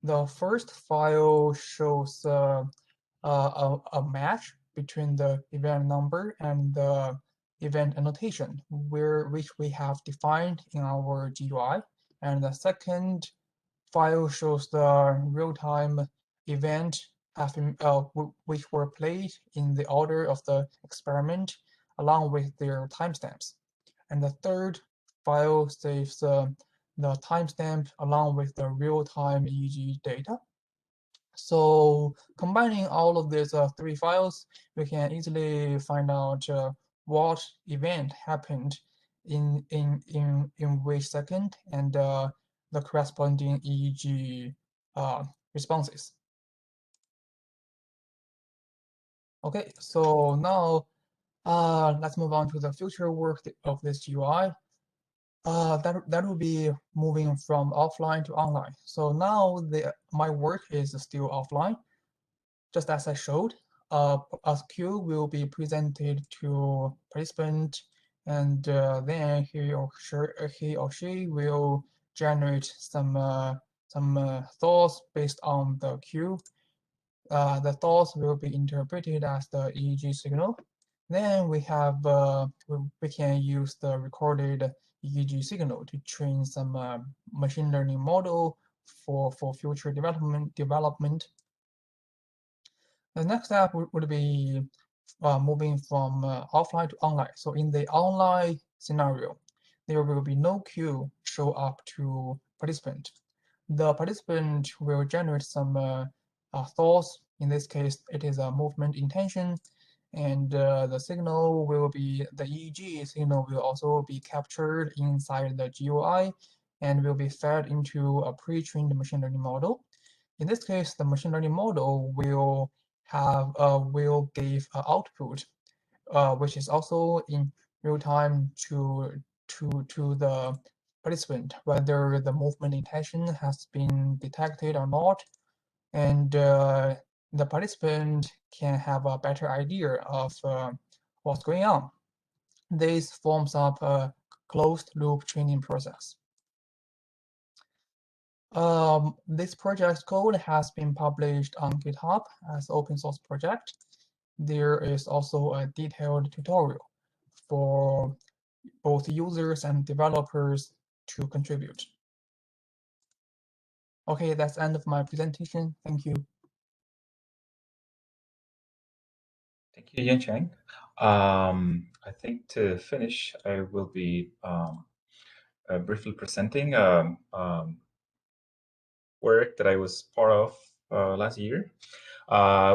The first file shows a match between the event number and the event annotation, which we have defined in our GUI. And the second file shows the real-time event which were played in the order of the experiment along with their timestamps. And the third file saves the timestamp along with the real-time EEG data. So combining all of these 3 files, we can easily find out what event happened in which second and the corresponding EEG responses. Okay, so now let's move on to the future work of this GUI. That will be moving from offline to online. So now my work is still offline, just as I showed. A cue will be presented to participant, and then he or she will generate some thoughts based on the cue. The thoughts will be interpreted as the EEG signal. Then we have we can use the recorded EEG signal to train some machine learning model for future development. The next step would be moving from offline to online. So in the online scenario, there will be no cue show up to participant. The participant will generate some thoughts. In this case, it is a movement intention, and the signal will be, the EEG signal will also be captured inside the GUI and will be fed into a pre-trained machine learning model. In this case, the machine learning model will give output, which is also in real time to the participant, whether the movement intention has been detected or not, and the participant can have a better idea of what's going on. This forms up a closed loop training process. This project's code has been published on GitHub as open source project. There is also a detailed tutorial for both users and developers to contribute. Okay, that's the end of my presentation. Thank you. Thank you, Jiansheng. I think to finish, I will be briefly presenting work that I was part of last year,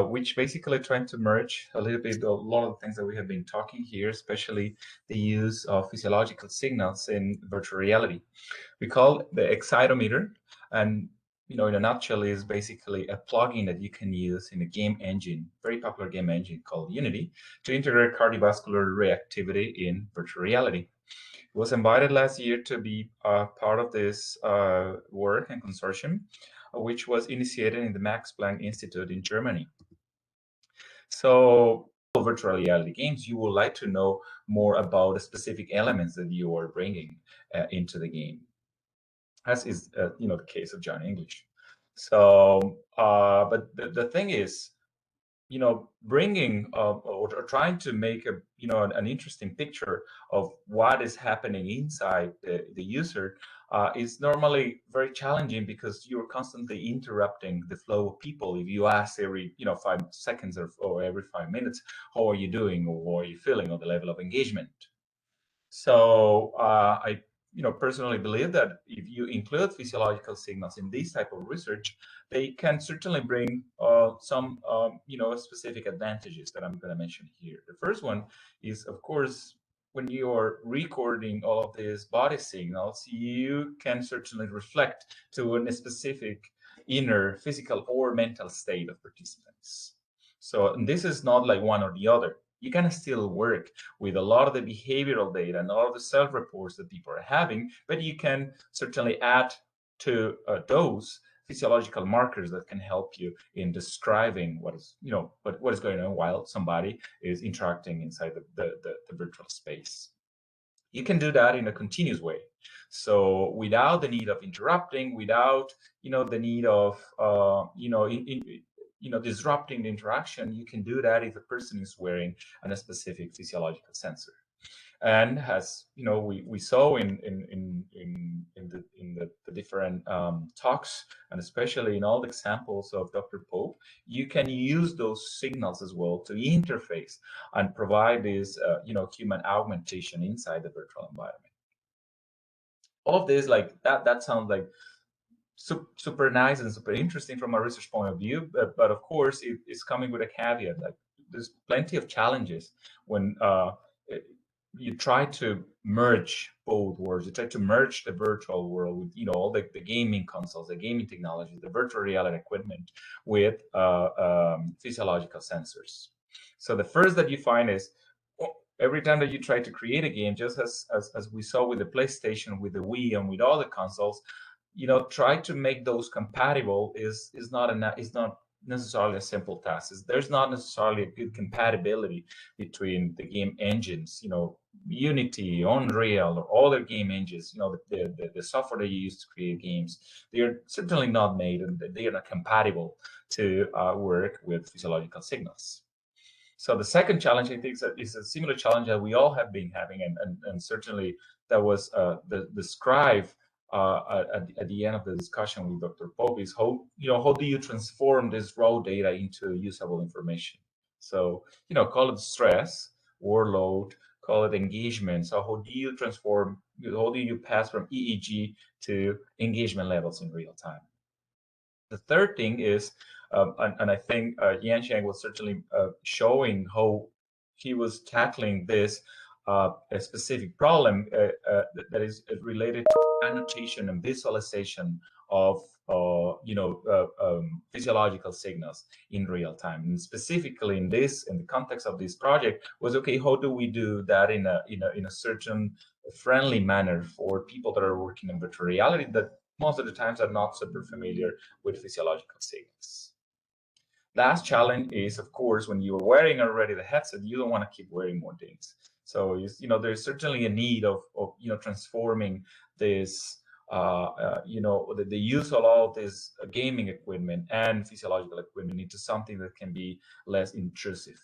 which basically trying to merge a little bit a lot of the things that we have been talking here, especially the use of physiological signals in virtual reality. We call it the excitometer, and in a nutshell, is basically a plugin that you can use in a game engine, very popular game engine called Unity, to integrate cardiovascular reactivity in virtual reality. Was invited last year to be part of this work and consortium, which was initiated in the Max Planck Institute in Germany. So virtual reality games, you would like to know more about the specific elements that you are bringing into the game, as is the case of John English. So, but the thing is, bringing or trying to make an interesting picture of what is happening inside the user is normally very challenging, because you're constantly interrupting the flow of people. If you ask every 5 seconds or every 5 minutes, how are you doing, or how are you feeling, or the level of engagement. So I personally believe that if you include physiological signals in this type of research, they can certainly bring some specific advantages that I'm going to mention here. The first one is, of course, when you are recording all of these body signals, you can certainly reflect to a specific inner physical or mental state of participants. So this is not like one or the other. You can still work with a lot of the behavioral data and all of the self-reports that people are having, but you can certainly add to those physiological markers that can help you in describing what is going on while somebody is interacting inside the virtual space. You can do that in a continuous way. So without the need of interrupting, without the need of disrupting the interaction, you can do that if a person is wearing a specific physiological sensor. And as we saw in the different talks, and especially in all the examples of Dr. Pope, you can use those signals as well to interface and provide this human augmentation inside the virtual environment. All of this, like that sounds like super nice and super interesting from a research point of view, but of course it's coming with a caveat. Like there's plenty of challenges when you try to merge both worlds. You try to merge the virtual world with all the gaming consoles, the gaming technology, the virtual reality equipment with physiological sensors. So the first that you find is every time that you try to create a game, just as we saw with the PlayStation, with the Wii, and with all the consoles, try to make those compatible is not necessarily a simple task. There's not necessarily a good compatibility between the game engines, Unity, Unreal, or other game engines, the software that you use to create games. They are certainly not made, and they are not compatible to work with physiological signals. So the second challenge, I think, is a similar challenge that we all have been having, and certainly that was described at the end of the discussion with Dr. Pope, is how do you transform this raw data into usable information? So call it stress, workload, call it engagement. So how do you transform? How do you pass from EEG to engagement levels in real time? The third thing is, and I think Jiansheng was certainly showing how he was tackling this a specific problem that is related to annotation and visualization of physiological signals in real time. And specifically in the context of this project was, okay, how do we do that in a certain friendly manner for people that are working in virtual reality that most of the times are not super familiar with physiological signals. Last challenge is, of course, when you're wearing already the headset, you don't want to keep wearing more things. So there's certainly a need of transforming this the use of all this gaming equipment and physiological equipment into something that can be less intrusive.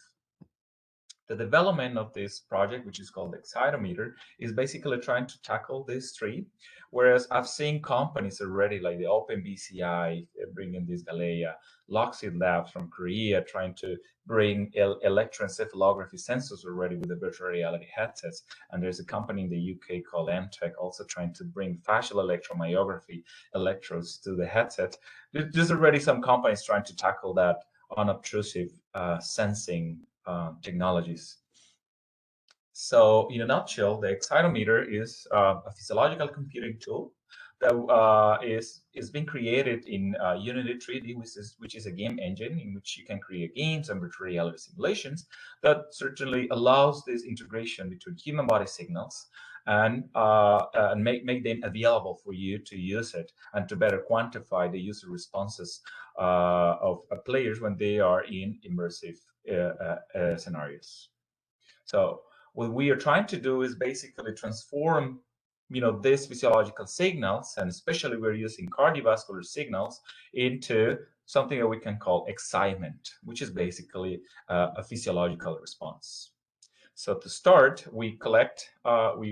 The development of this project, which is called the Excitometer, is basically trying to tackle these three. Whereas I've seen companies already, like the OpenBCI bringing this Galea, Lockheed Labs from Korea trying to bring electroencephalography sensors already with the virtual reality headsets. And there's a company in the UK called MTech also trying to bring facial electromyography electrodes to the headset. There's already some companies trying to tackle that unobtrusive sensing technologies. So in a nutshell, the Excitometer is a physiological computing tool that is being created in Unity 3D, which is a game engine in which you can create games and virtual reality simulations that certainly allows this integration between human body signals and make them available for you to use it and to better quantify the user responses of players when they are in immersive scenarios. So what we are trying to do is basically transform these physiological signals, and especially we're using cardiovascular signals, into something that we can call excitement, which is basically a physiological response. So to start, we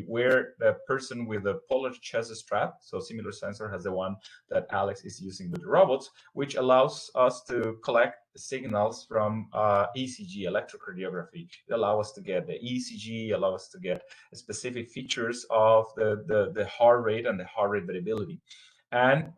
wear the person with a polar chest strap. So similar sensor has the one that Alex is using with the robots, which allows us to collect the signals from ECG, electrocardiography. It allows us to get the ECG, allows us to get specific features of the heart rate and the heart rate variability. And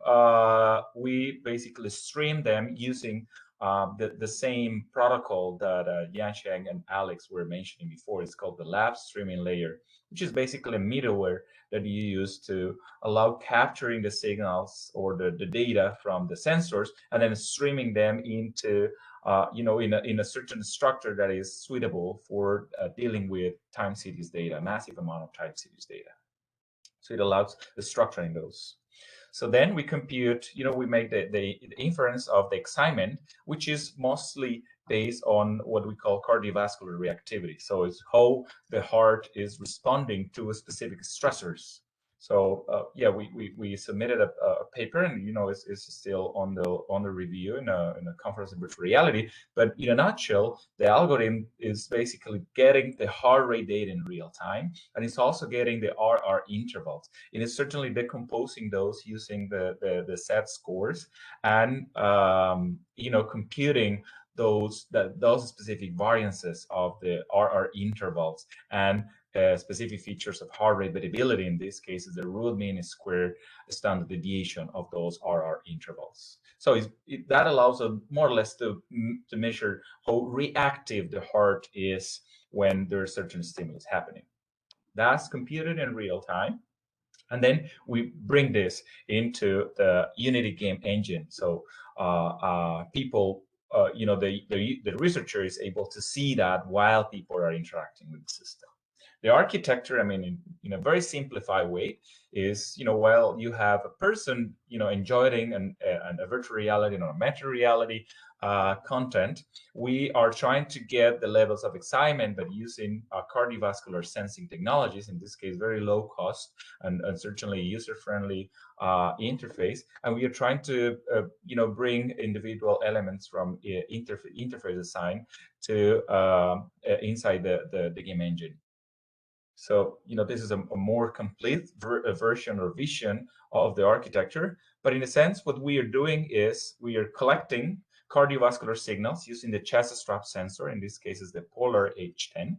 we basically stream them using the same protocol that Jiansheng and Alex were mentioning before. It's called the lab streaming layer, which is basically a middleware that you use to allow capturing the signals or the data from the sensors and then streaming them into in a certain structure that is suitable for dealing with time series data, massive amount of time series data. So it allows the structuring those. So then we compute, we make the inference of the excitement, which is mostly based on what we call cardiovascular reactivity. So it's how the heart is responding to specific stressors. So yeah, we submitted a paper, and it's still on the review in a conference in virtual reality. But in a nutshell, the algorithm is basically getting the heart rate data in real time, and it's also getting the RR intervals. It is certainly decomposing those using the set scores and computing those specific variances of the RR intervals and specific features of heart rate variability. In this case, is the root mean squared standard deviation of those RR intervals. So that allows us more or less to measure how reactive the heart is when there's certain stimulus happening. That's computed in real time. And then we bring this into the Unity game engine. So people, the researcher is able to see that while people are interacting with the system. The architecture, I mean, in a very simplified way, is, while you have a person, enjoying a virtual reality or augmented reality content, we are trying to get the levels of excitement, but using cardiovascular sensing technologies, in this case, very low cost and certainly user-friendly interface. And we are trying to, bring individual elements from interface design to inside the game engine. So, this is a more complete version or vision of the architecture. But in a sense, what we are doing is we are collecting cardiovascular signals using the chest strap sensor. In this case, is the Polar H10.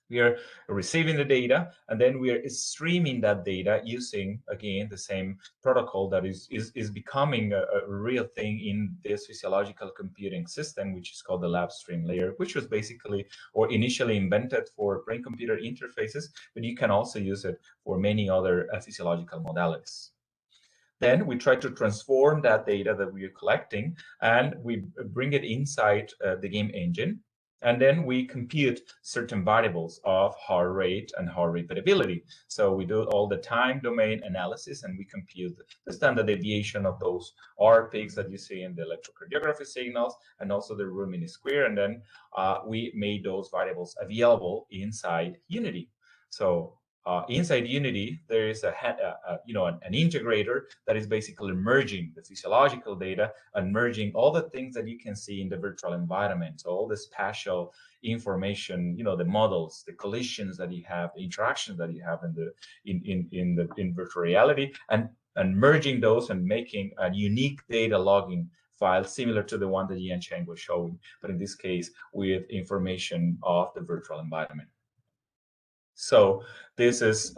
We are receiving the data, and then we are streaming that data using, again, the same protocol that is becoming a real thing in this physiological computing system, which is called the lab stream layer, which was basically or initially invented for brain-computer interfaces, but you can also use it for many other physiological modalities. Then we try to transform that data that we are collecting, and we bring it inside the game engine. And then we compute certain variables of heart rate and heart rate variability. So we do all the time domain analysis, and we compute the standard deviation of those R peaks that you see in the electrocardiography signals, and also the room mean square. And then we made those variables available inside Unity. So inside Unity, there is an integrator that is basically merging the physiological data and merging all the things that you can see in the virtual environment. So all the spatial information, the models, the collisions that you have, the interactions that you have in virtual reality, and merging those and making a unique data logging file similar to the one that Jiansheng was showing, but in this case with information of the virtual environment. So this is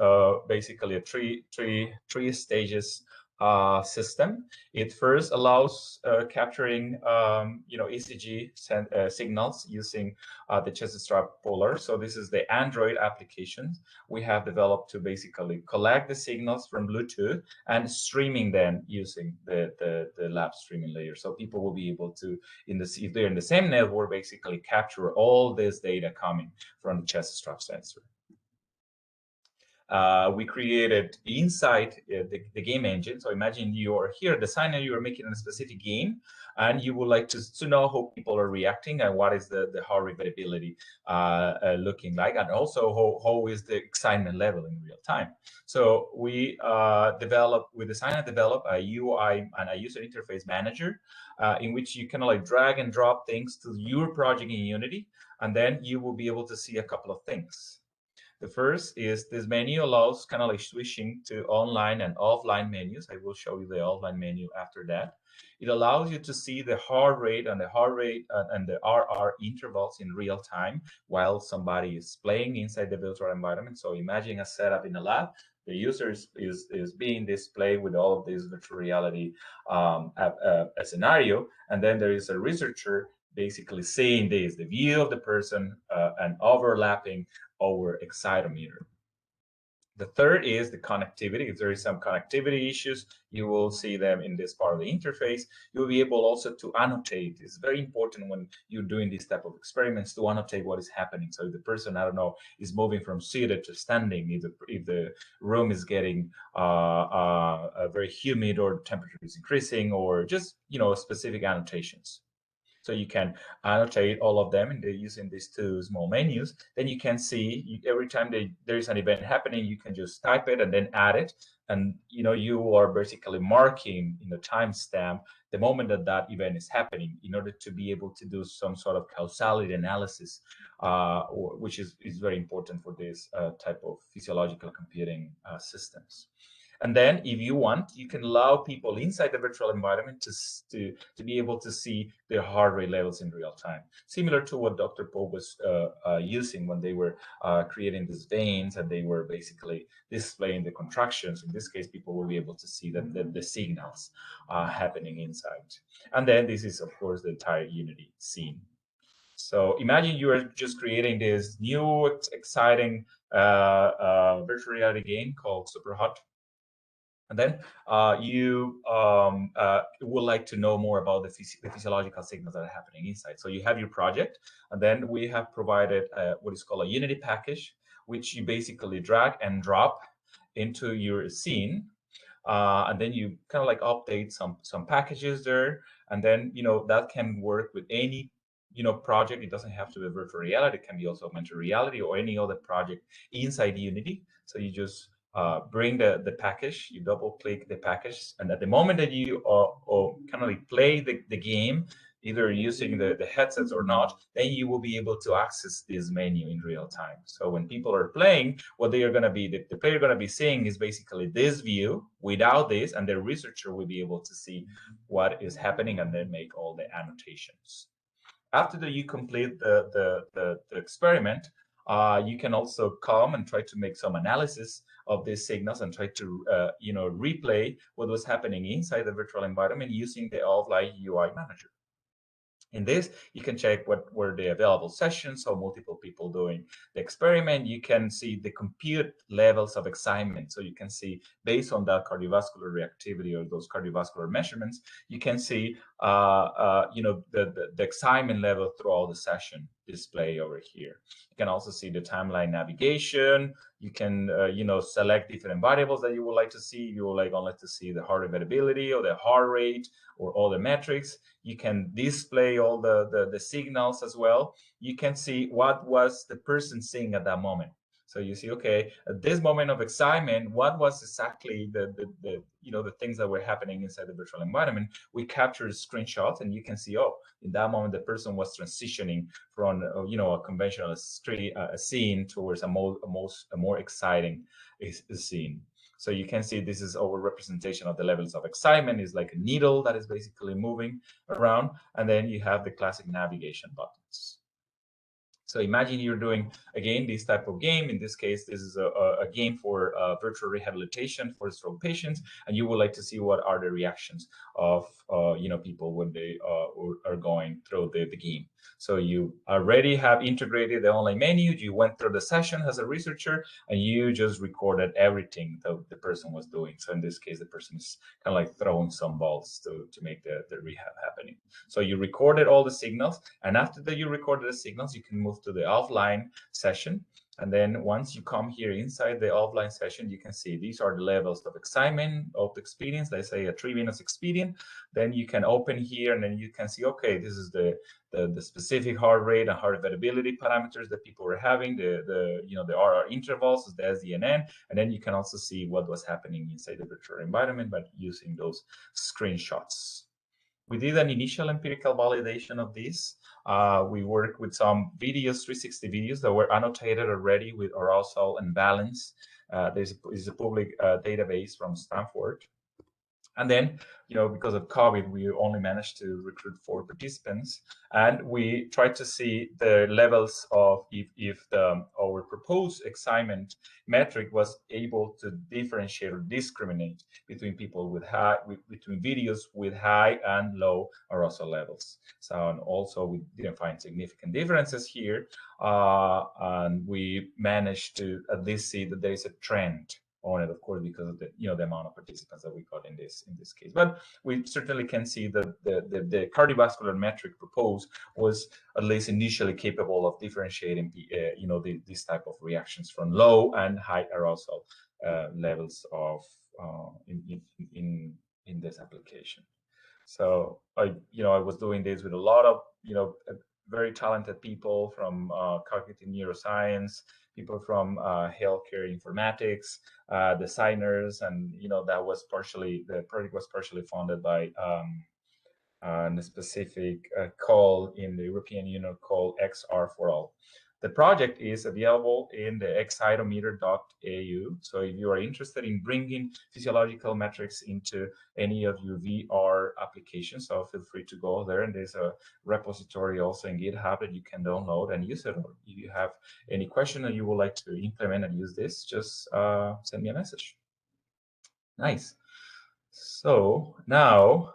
basically a three stages system. It first allows capturing ECG signals using the chest strap Polar. So this is the Android application we have developed to basically collect the signals from Bluetooth and streaming them using the lab streaming layer. So people will be able to, if they're in the same network, basically capture all this data coming from the chest strap sensor. We created inside the game engine. So imagine you are here, designer, you are making a specific game, and you would like to know how people are reacting and what is the heart rate variability looking like, and also how is the excitement level in real time. So we design and develop a UI and a user interface manager in which you can drag and drop things to your project in Unity, and then you will be able to see a couple of things. The first is this menu allows switching to online and offline menus. I will show you the offline menu after that. It allows you to see the heart rate and the RR intervals in real time while somebody is playing inside the virtual environment. So imagine a setup in a lab. The user is being displayed with all of this virtual reality scenario, and then there is a researcher basically seeing this, the view of the person and overlapping our excitometer. The third is the connectivity. If there is some connectivity issues, you will see them in this part of the interface. You will be able also to annotate. It's very important when you're doing this type of experiments to annotate what is happening. So if the person, I don't know, is moving from seated to standing, if the room is getting very humid or temperature is increasing, or just specific annotations. So you can annotate all of them using these two small menus. Then you can see every time there is an event happening, you can just type it and then add it. And you are basically marking in the timestamp the moment that event is happening in order to be able to do some sort of causality analysis, which is very important for this type of physiological computing systems. And then if you want, you can allow people inside the virtual environment to be able to see their heart rate levels in real time, similar to what Dr. Pope was using when they were creating these veins and they were basically displaying the contractions. In this case, people will be able to see the signals happening inside. And then this is, of course, the entire Unity scene. So imagine you are just creating this new, exciting virtual reality game called Superhot. And then you would like to know more about the physiological signals that are happening inside. So you have your project, and then we have provided what is called a Unity package, which you basically drag and drop into your scene. And then you kind of like update some packages there, and then that can work with any project. It doesn't have to be virtual reality. It can be also augmented reality or any other project inside Unity. So you just bring the package, you double click the package, and at the moment that you kind of like play the game, either using the headsets or not, then you will be able to access this menu in real time. So when people are playing, what they are going to be, the player going to be seeing is basically this view without this, and the researcher will be able to see what is happening and then make all the annotations. After that you complete the experiment, you can also come and try to make some analysis of these signals and try to replay what was happening inside the virtual environment using the offline UI manager. In this, you can check what were the available sessions, so multiple people doing the experiment. You can see the compute levels of excitement. So you can see, based on that cardiovascular reactivity or those cardiovascular measurements, you can see the excitement level throughout the session display over here. You can also see the timeline navigation. You can select different variables that you would like to see. You would like only to see the heart availability or the heart rate or all the metrics. You can display all the signals as well. You can see what was the person seeing at that moment. So you see, okay, at this moment of excitement, what was exactly the things that were happening inside the virtual environment? We captured screenshots, and you can see, oh, in that moment the person was transitioning from a conventional scene towards a more exciting scene. So you can see this is our representation of the levels of excitement. Is like a needle that is basically moving around, and then you have the classic navigation buttons. So imagine you're doing, again, this type of game. In this case, this is a game for virtual rehabilitation for stroke patients, and you would like to see what are the reactions of people when they are going through the game. So you already have integrated the online menu. You went through the session as a researcher, and you just recorded everything that the person was doing. So in this case, the person is kind of like throwing some balls to make the rehab happening. So you recorded all the signals, and after that you recorded the signals, you can move to the offline session. And then once you come here inside the offline session, you can see these are the levels of excitement of the experience. Let's say a 3-minute experience. Then you can open here, and then you can see, okay, this is the specific heart rate and heart availability parameters that people were having, the RR intervals, the SDNN, and then you can also see what was happening inside the virtual environment by using those screenshots. We did an initial empirical validation of this. We worked with some videos, 360 videos that were annotated already with arousal and balance. There's a public database from Stanford. And then, because of COVID, we only managed to recruit 4 participants, and we tried to see the levels of if our proposed excitement metric was able to differentiate or discriminate between people with between videos with high and low arousal levels. So, and also we didn't find significant differences here, and we managed to at least see that there is a trend on it, of course, because of the the amount of participants that we got in this case. But we certainly can see that the cardiovascular metric proposed was at least initially capable of differentiating these type of reactions from low and high arousal levels of in this application. So I was doing this with a lot of very talented people from cognitive neuroscience, people from healthcare informatics, designers, and that was the project was partially funded by a specific call in the European Union called XR for All. The project is available in the excitometer.au. So if you are interested in bringing physiological metrics into any of your VR applications, so feel free to go there. And there's a repository also in GitHub that you can download and use it. Or if you have any question that you would like to implement and use this, just send me a message. Nice. So now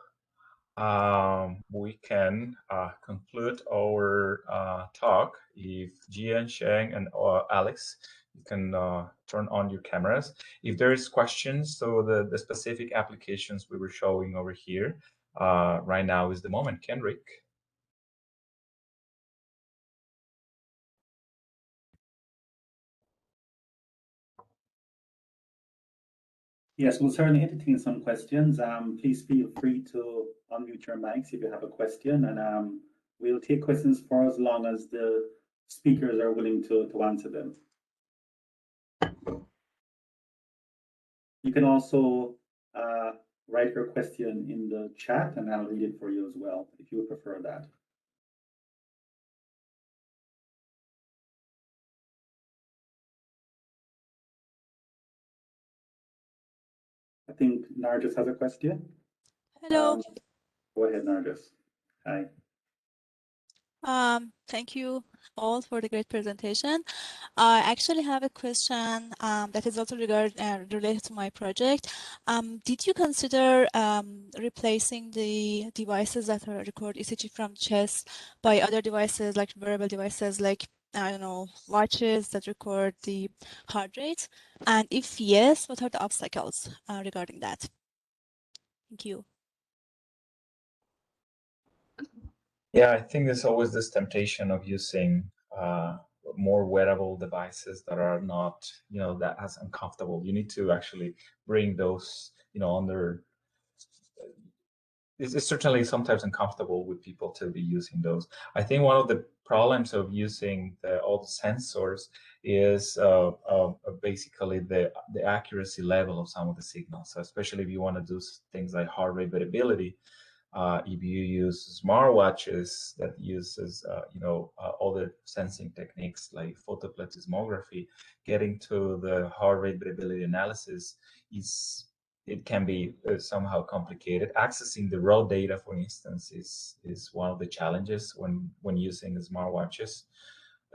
we can conclude our talk. If Jiansheng and Alex, you can turn on your cameras. If there is questions, so the specific applications we were showing over here, right now is the moment. Kenrick. Yes, we'll certainly entertain some questions. Please feel free to unmute your mics if you have a question, and we'll take questions for as long as the speakers are willing to answer them. You can also write your question in the chat, and I'll read it for you as well, if you would prefer that. I think Nargis has a question. Hello. Go ahead, Nargis. Hi. Thank you all for the great presentation. I actually have a question that is also related to my project. Did you consider replacing the devices that record ECG from chest by other devices, like wearable devices, like, I don't know, watches that record the heart rate? And if yes, what are the obstacles regarding that? Thank you. Yeah, I think there's always this temptation of using more wearable devices that are not, that as uncomfortable. You need to actually bring those, under. It's certainly sometimes uncomfortable with people to be using those. I think one of the problems of using all the sensors is basically the accuracy level of some of the signals. So especially if you want to do things like heart rate variability. If you use smartwatches that uses, all the sensing techniques like photoplethysmography, getting to the heart rate variability analysis it can be somehow complicated. Accessing the raw data, for instance, is one of the challenges when using smartwatches.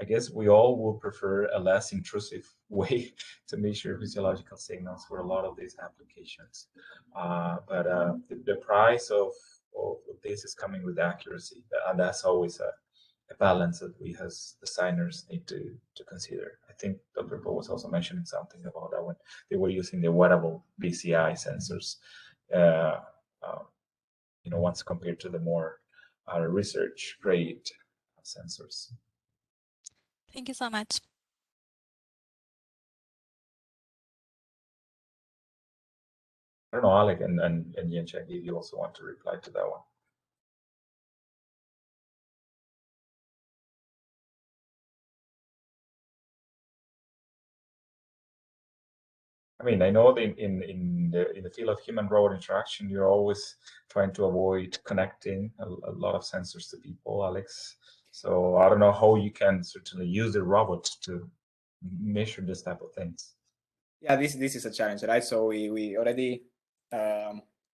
I guess we all will prefer a less intrusive way to measure physiological signals for a lot of these applications. But the price of this is coming with accuracy, and that's always a balance that we as designers need to consider. I think Dr. Bo was also mentioning something about that when they were using the wearable BCI sensors, once compared to the more research-grade sensors. Thank you so much. I don't know, Alec and Jiansheng, if you also want to reply to that one. I mean, I know that in the field of human-robot interaction, you're always trying to avoid connecting a lot of sensors to people, Alex. So I don't know how you can certainly use the robot to measure this type of things. Yeah, this is a challenge, right? So we already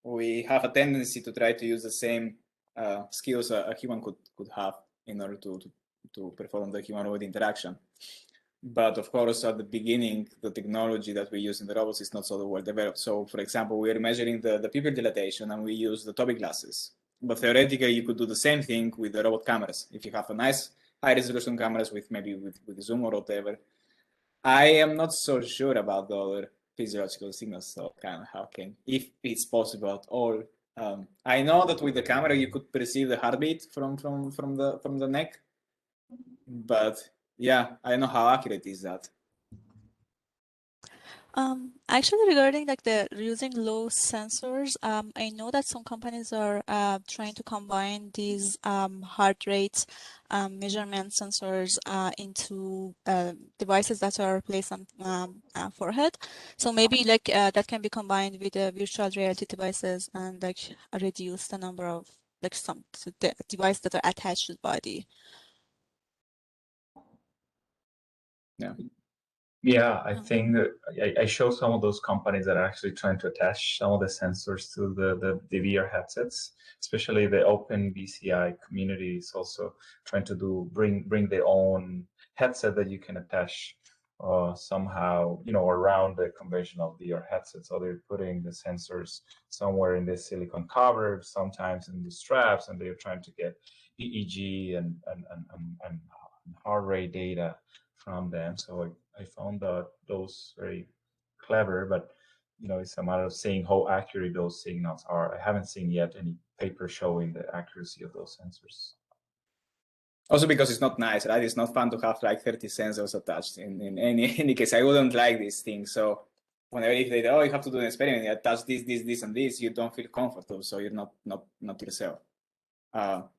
we have a tendency to try to use the same skills a human could have in order to perform the human-robot interaction. But of course, at the beginning, the technology that we use in the robots is not so well developed. So, for example, we are measuring the pupil dilatation, and we use the topic glasses. But theoretically, you could do the same thing with the robot cameras. If you have a nice high-resolution cameras with maybe with zoom or whatever, I am not so sure about the other physiological signals. So, if it's possible at all. I know that with the camera, you could perceive the heartbeat from the neck, but yeah, I don't know how accurate is that. Actually, regarding like the using low sensors, I know that some companies are trying to combine these heart rate measurement sensors into devices that are placed on forehead. So maybe like that can be combined with the virtual reality devices and like reduce the number of like some devices that are attached to the body. Yeah. Yeah, I think I show some of those companies that are actually trying to attach some of the sensors to the VR headsets, especially the open BCI community is also trying to bring their own headset that you can attach somehow, around the conventional VR headset. So they're putting the sensors somewhere in the silicone cover, sometimes in the straps, and they're trying to get EEG and heart rate data from them. So I found those very clever, but it's a matter of seeing how accurate those signals are. I haven't seen yet any paper showing the accuracy of those sensors. Also because it's not nice, right? It's not fun to have like 30 sensors attached in any case. I wouldn't like this thing. So whenever if they you have to do an experiment, you touch this, and this, you don't feel comfortable, so you're not yourself.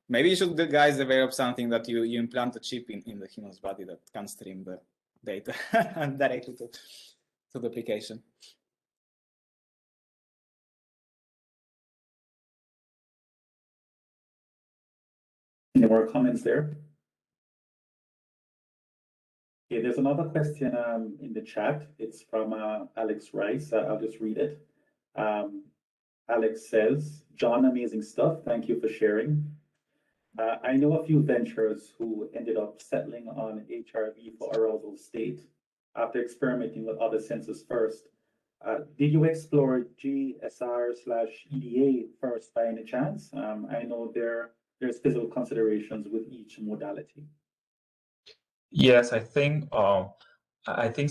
Maybe you should, guys, develop something that you implant a chip in the human's body that can stream the data directly to the application. Any more comments there? Okay, there's another question in the chat. It's from Alex Rice. I'll just read it. Alex says, John, amazing stuff. Thank you for sharing. I know a few ventures who ended up settling on HRV for arousal state after experimenting with other sensors first. Did you explore GSR/EDA first by any chance? I know there's physical considerations with each modality. Yes, I think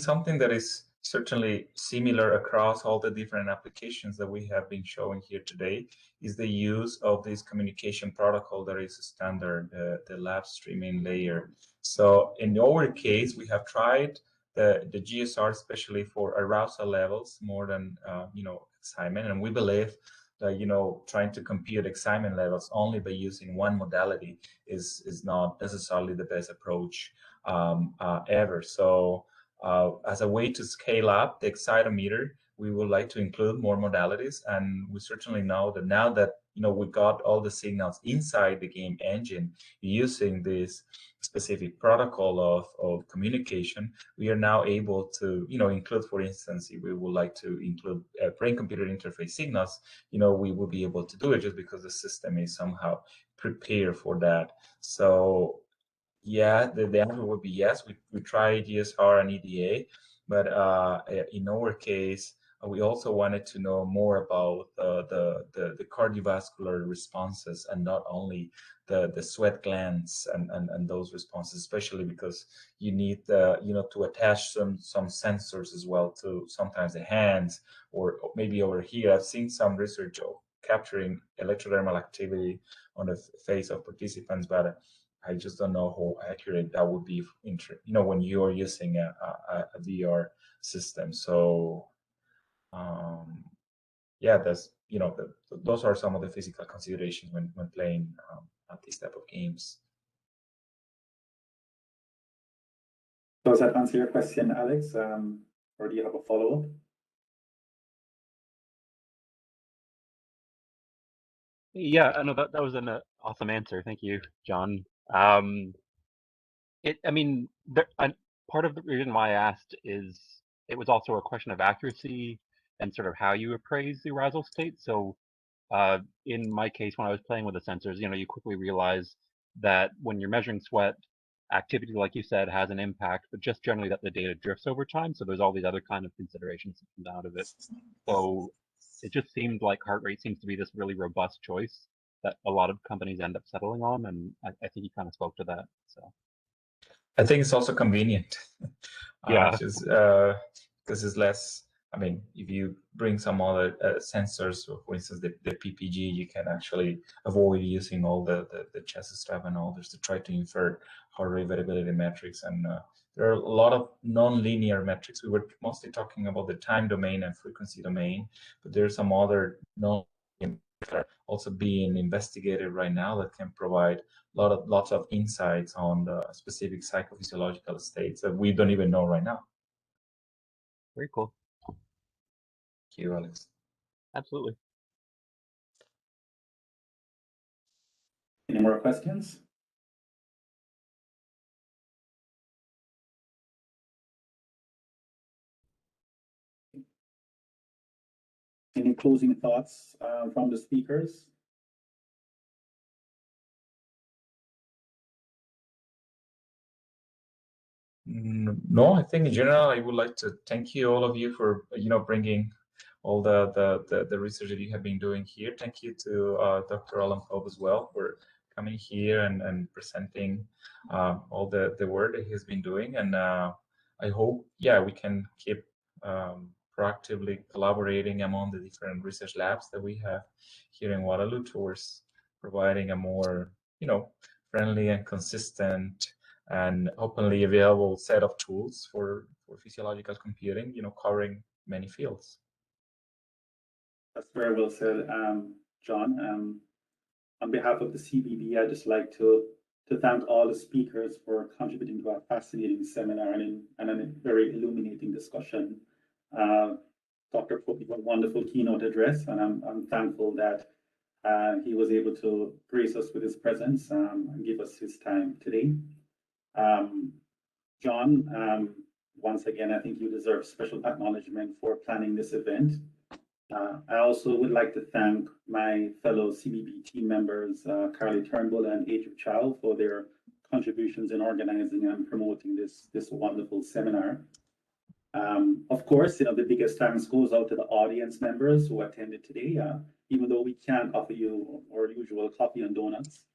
something that is certainly similar across all the different applications that we have been showing here today is the use of this communication protocol that is standard, the lab streaming layer. So in our case, we have tried the GSR, especially for arousal levels, more than excitement, and we believe that trying to compute excitement levels only by using one modality is not necessarily the best approach ever. So as a way to scale up the excitometer, we would like to include more modalities, and we certainly know that now that we got all the signals inside the game engine using this specific protocol of communication, we are now able to include, for instance, if we would like to include brain-computer interface signals, we will be able to do it just because the system is somehow prepared for that. So yeah, the answer would be yes. We tried GSR and EDA, but in our case, we also wanted to know more about the cardiovascular responses and not only the sweat glands and those responses, especially because you need to attach some sensors as well to sometimes the hands or maybe over here. I've seen some research of capturing electrodermal activity on the face of participants, but I just don't know how accurate that would be when you're using a VR system. So yeah, those are some of the physical considerations when playing at this type of games. Does that answer your question, Alex? Or do you have a follow-up? Yeah, I know that was an awesome answer. Thank you, John. Part of the reason why I asked is it was also a question of accuracy and sort of how you appraise the arousal state. So in my case, when I was playing with the sensors, you quickly realize that when you're measuring sweat, activity, like you said, has an impact, but just generally that the data drifts over time. So there's all these other kind of considerations that come out of it. So it just seemed like heart rate seems to be this really robust choice that a lot of companies end up settling on, and I think you kind of spoke to that. So I think it's also convenient. Yeah. Because it's less. I mean, if you bring some other sensors, for instance, the PPG, you can actually avoid using all the chest strap and others to try to infer heart rate variability metrics. And there are a lot of non-linear metrics. We were mostly talking about the time domain and frequency domain, but there are some other non-linear that are also being investigated right now that can provide lots of insights on the specific psychophysiological states that we don't even know right now. Very cool. Thank you, Alex. Absolutely. Any more questions? Any closing thoughts from the speakers? No, I think in general, I would like to thank you, all of you, for bringing all the research that you have been doing here. Thank you to Dr. Alan Pope as well for coming here and presenting all the work that he has been doing. And I hope, we can keep proactively collaborating among the different research labs that we have here in Waterloo towards providing a more, friendly and consistent and openly available set of tools for physiological computing, covering many fields. That's very well said, John. On behalf of the CBB, I'd just like to thank all the speakers for contributing to our fascinating seminar and a very illuminating discussion. Dr. Pope gave a wonderful keynote address, and I'm thankful that he was able to grace us with his presence and give us his time today. John, once again, I think you deserve special acknowledgement for planning this event. I also would like to thank my fellow CBB team members, Carly Turnbull and Adrian Chow, for their contributions in organizing and promoting this wonderful seminar. Of course, the biggest thanks goes out to the audience members who attended today, even though we can't offer you our usual coffee and donuts.